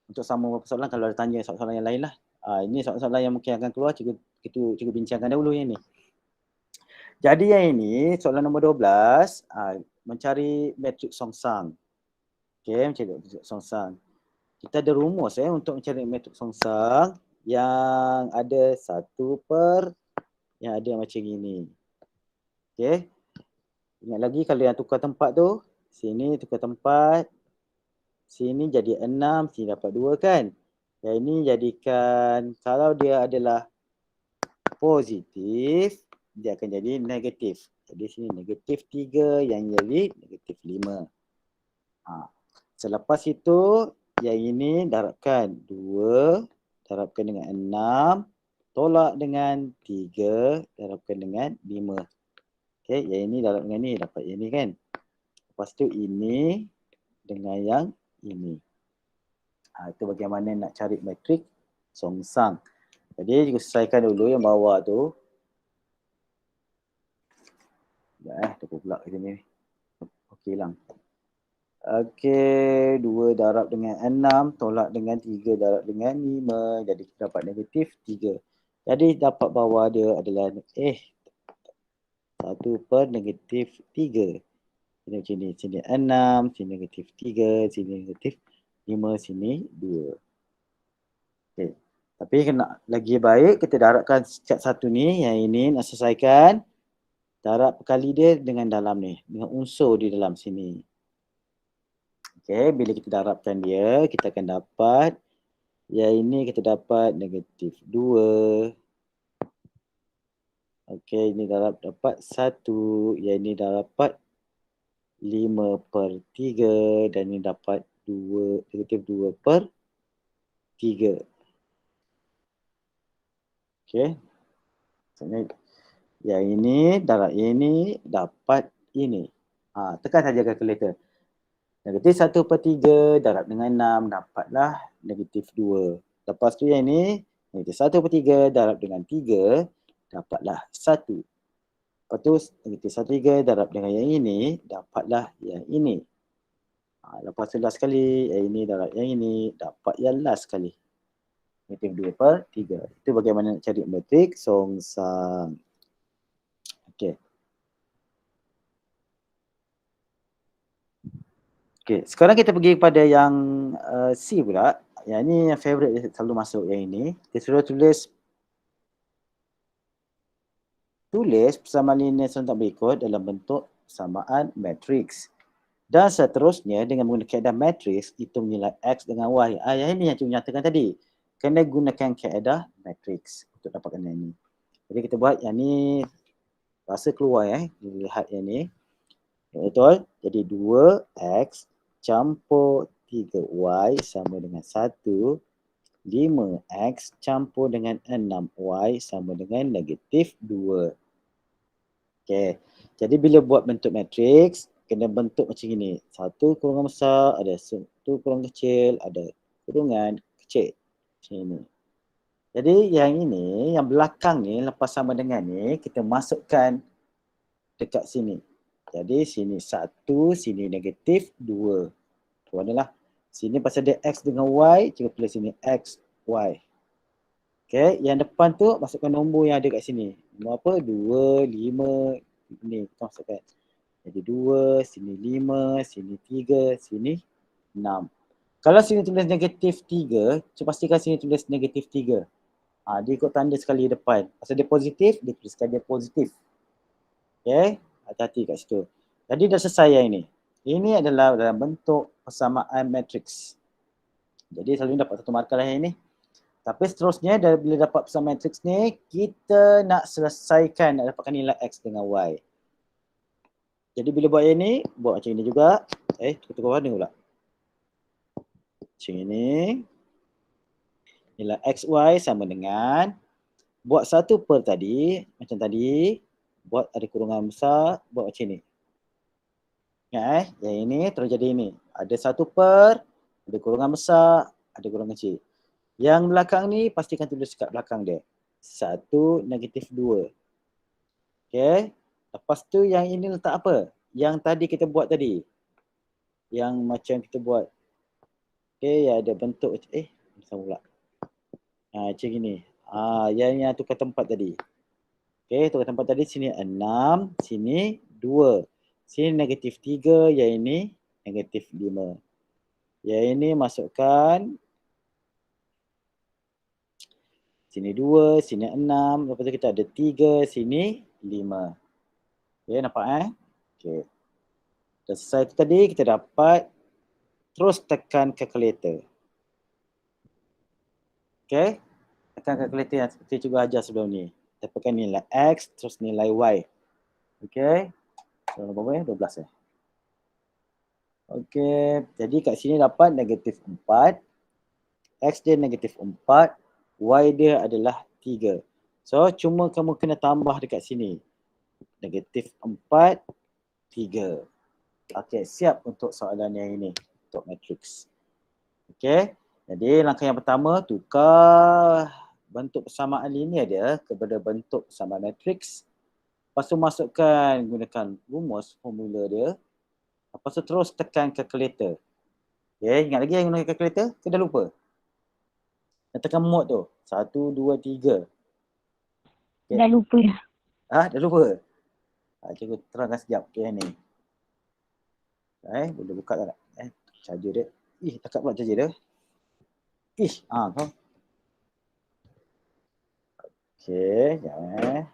Untuk sambung persoalan, kalau ada tanya soalan yang lain lah. Ini soalan-soalan yang mungkin akan keluar, cikgu bincangkan dahulu yang ni. Jadi yang ini, soalan nombor 12, mencari matrik songsang. Okay, mencari matrik songsang. Kita ada rumus untuk mencari matrik songsang yang ada 1 per yang ada macam ini. Okay. Ingat lagi kalau yang tukar tempat tu, sini tukar tempat, sini jadi 6, sini dapat 2 kan. Yang ini jadikan, kalau dia adalah positif, dia akan jadi negatif. Jadi sini negatif 3, yang jadi negatif 5. Selepas itu, yang ini darabkan 2, darabkan dengan 6, tolak dengan 3, darabkan dengan 5. Okay, yang ini darab dengan ni, dapat yang ni kan. Lepas tu ini dengan yang ini. Itu bagaimana nak cari matrik songsang. Jadi kita selesaikan dulu yang bawah tu. Ya, tu pula kita ni. Okey hilang. Okey, 2 darab dengan 6 tolak dengan 3 darab dengan 5. Jadi kita dapat negatif 3. Jadi dapat bawah dia adalah 1 per negatif 3. Sini macam ni, sini 6, sini negatif 3, sini negatif 5, sini 2. Okey. Tapi kena lagi baik kita darabkan cat satu ni, yang ini nak selesaikan. Darab kali dia dengan dalam ni, dengan unsur di dalam sini. Okey, bila kita darabkan dia, kita akan dapat yang ini kita dapat negatif 2. Okey, ini dapat 1. Yang ini dapat 5 per 3. Dan ini dapat 2, negatif 2 per 3. Okey. Maksudnya yang ini darab ini dapat ini. Tekan saja kalkulator. Negatif 1 per 3 darab dengan 6 dapatlah negatif 2. Lepas tu yang ini negatif 1 per 3 darab dengan 3 dapatlah 1. Lepas tu negatif 1 per 3 darab dengan yang ini dapatlah yang ini. Lepas tu last sekali yang ini darab yang ini dapat yang last sekali. Negatif 2 per 3. Itu bagaimana nak cari matrik songsang. Okey. Okey, sekarang kita pergi kepada yang C pula. Yang ni yang favourite selalu masuk yang ini. Kita suruh tulis persamaan linear serentak berikut dalam bentuk persamaan matriks. Dan seterusnya dengan menggunakan kaedah matriks, hitung nilai X dengan Y. Yang ini yang cikgu nyatakan tadi. Kena gunakan kaedah matriks untuk dapatkan yang ini. Jadi kita buat yang ni, rasa keluar lihat yang ni. Betul? Jadi 2X campur 3Y sama dengan 1. 5X campur dengan 6Y sama dengan negatif 2. Okey. Jadi bila buat bentuk matriks, kena bentuk macam ini. Satu kurungan besar, ada satu kurungan kecil, ada kurungan kecil. Macam ini. Jadi yang ini, yang belakang ni, lepas sama dengan ni, kita masukkan dekat sini. Jadi sini 1, sini negatif 2. Warnalah. Sini pasal dia X dengan Y, kita tulis sini X, Y. Okay, yang depan tu masukkan nombor yang ada kat sini. Nombor apa? 2, 5, ni kita masukkan. Jadi 2, sini 5, sini 3, sini 6. Kalau sini tulis negatif 3, cuba pastikan sini tulis negatif 3. Dia ikut tanda sekali depan. Pasal dia positif, dia tuliskan dia positif. Okay, hati-hati kat situ. Jadi dah selesai yang ini. Ini adalah dalam bentuk persamaan matriks. Jadi selalu dapat satu markah lah yang ini. Tapi seterusnya bila dapat persamaan matriks ni, kita nak selesaikan, nak dapatkan nilai X dengan Y. Jadi bila buat yang ni, buat macam ini juga. Tukar-tukar warna pula. Macam ini. Nilai X, Y sama dengan, buat 1 per tadi, macam tadi. Buat ada kurungan besar, buat macam ni. Ingat yang ini terus jadi ini. Ada 1 per, ada kurungan besar, ada kurungan kecil. Yang belakang ni pastikan tulis kat belakang dia. 1, negatif 2. Okay. Lepas tu yang ini letak apa? Yang tadi kita buat tadi. Yang macam kita buat. Okay, ada bentuk. Sama pula. Macam ni. Yang tukar tempat tadi. Okay, tukar tempat tadi sini 6, sini 2. Sini negatif 3, yang ini negatif 5. Yang ini masukkan sini 2, sini 6. Lepas tu kita ada 3, sini 5. Okay, nampak Okay. Dah selesai tu tadi, kita dapat terus tekan calculator. Okay. Tekan calculator yang seperti cikgu ajar sebelum ni. Dapatkan nilai X, terus nilai Y. Okay. Berapa 12 Okay. Jadi kat sini dapat negatif 4. X dia negatif 4. Y dia adalah 3. So, cuma kamu kena tambah dekat sini. Negatif 4, 3. Okay, siap untuk soalan yang ini. Untuk matriks. Okay. Jadi, langkah yang pertama, tukar bentuk persamaan linear dia kepada bentuk persamaan matriks. Lepas tu masukkan gunakan rumus formula dia. Lepas tu terus tekan calculator. Okay, ingat lagi yang gunakan calculator? Ke dah lupa? Tekan mod tu. 1, 2, 3. Okay. Dah lupa dah. Dah lupa? Cikgu terangkan sekejap. Okay, ni. Boleh buka tak? Charger dia. Dekat pula charger dia. Kau. Okay, sekejap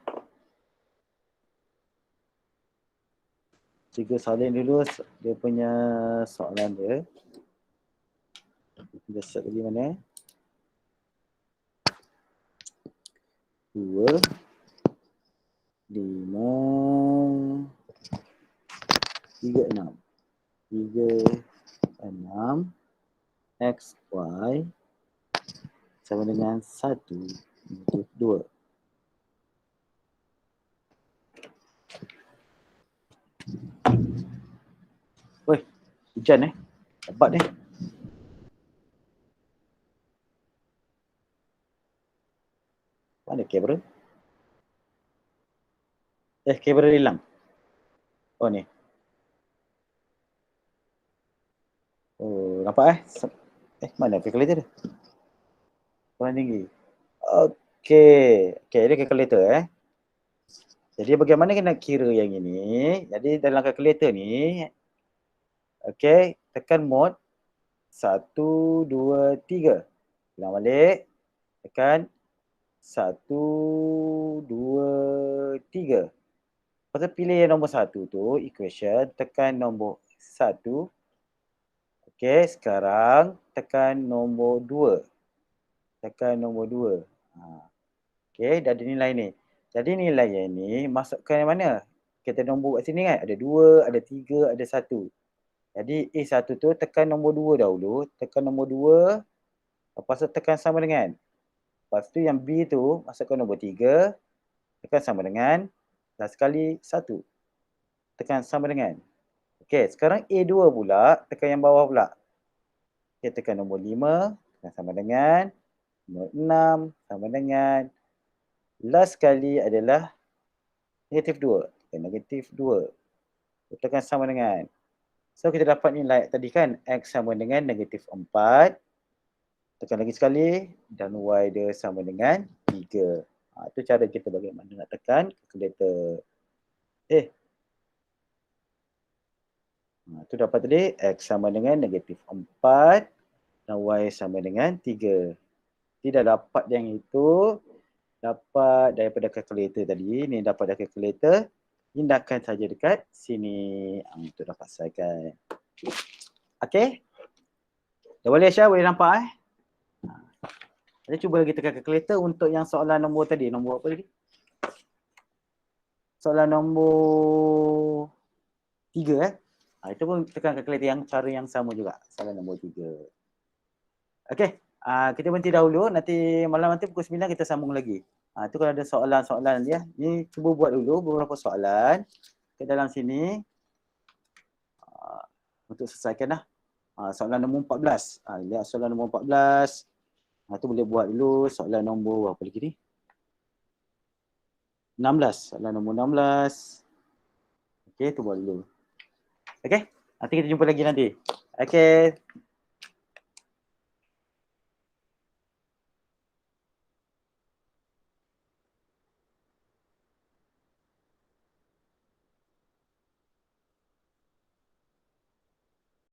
Cikgu salin dulu dia punya soalan dia. Kita set lagi mana? 2, 5, 3, 6. 3, 6, X, Y sama dengan 1, 2. Woi, hujan Lebat ni. Mana kamera? Kamera hilang. Oh ni. Oh, nampak mana calculator dia? Paling tinggi. Okey, dia calculator Jadi bagaimana kita nak kira yang ini? Jadi dalam calculator ni, okey, tekan mod 1, 2, 3. Ulang balik. Tekan 1, 2, 3. Lepas tu pilih yang nombor 1 tu, equation, tekan nombor 1. Okey, sekarang tekan nombor 2. Tekan nombor 2. Okey, dah ada nilai ni. Jadi nilai yang ni masukkan yang mana? Kita nombor kat sini kan, ada 2, ada 3, ada 1. Jadi A1 tu tekan nombor 2 dahulu, tekan nombor 2, lepas tu tekan sama dengan. Lepas tu yang B tu masukkan nombor 3, tekan sama dengan, last sekali 1. Tekan sama dengan. Okey, sekarang A2 pula, tekan yang bawah pula. Okey, tekan nombor 5, tekan sama dengan, nombor 6, sama dengan, last sekali adalah negatif 2. Tekan negatif 2. Tekan sama dengan. So kita dapat nilai tadi kan, X sama dengan negatif 4. Tekan lagi sekali dan Y dia sama dengan 3. Itu cara kita bagaimana nak tekan calculator. Itu dapat tadi X sama dengan negatif 4 dan Y sama dengan 3. Tidak dapat yang itu, dapat daripada calculator tadi. Ni dapat dari calculator. Indahkan saja dekat sini untuk dapat selesaikan. Okey. Dah boleh Syah? Boleh nampak Kita cuba lagi tekan calculator untuk yang soalan nombor tadi. Nombor apa tadi? Soalan nombor 3 itu pun tekan calculator yang cara yang sama juga. Soalan nombor 3. Okey. Kita berhenti dahulu. Malam nanti pukul 9 kita sambung lagi. Itu kalau ada soalan-soalan dia. Ni cuba buat dulu beberapa soalan ke dalam sini. Untuk selesaikan soalan nombor 14. Lihat soalan nombor 14. Tu boleh buat dulu soalan nombor apa lagi ni? 16. Soalan nombor 16. Okey, tu buat dulu. Okey, nanti kita jumpa lagi nanti. Okey.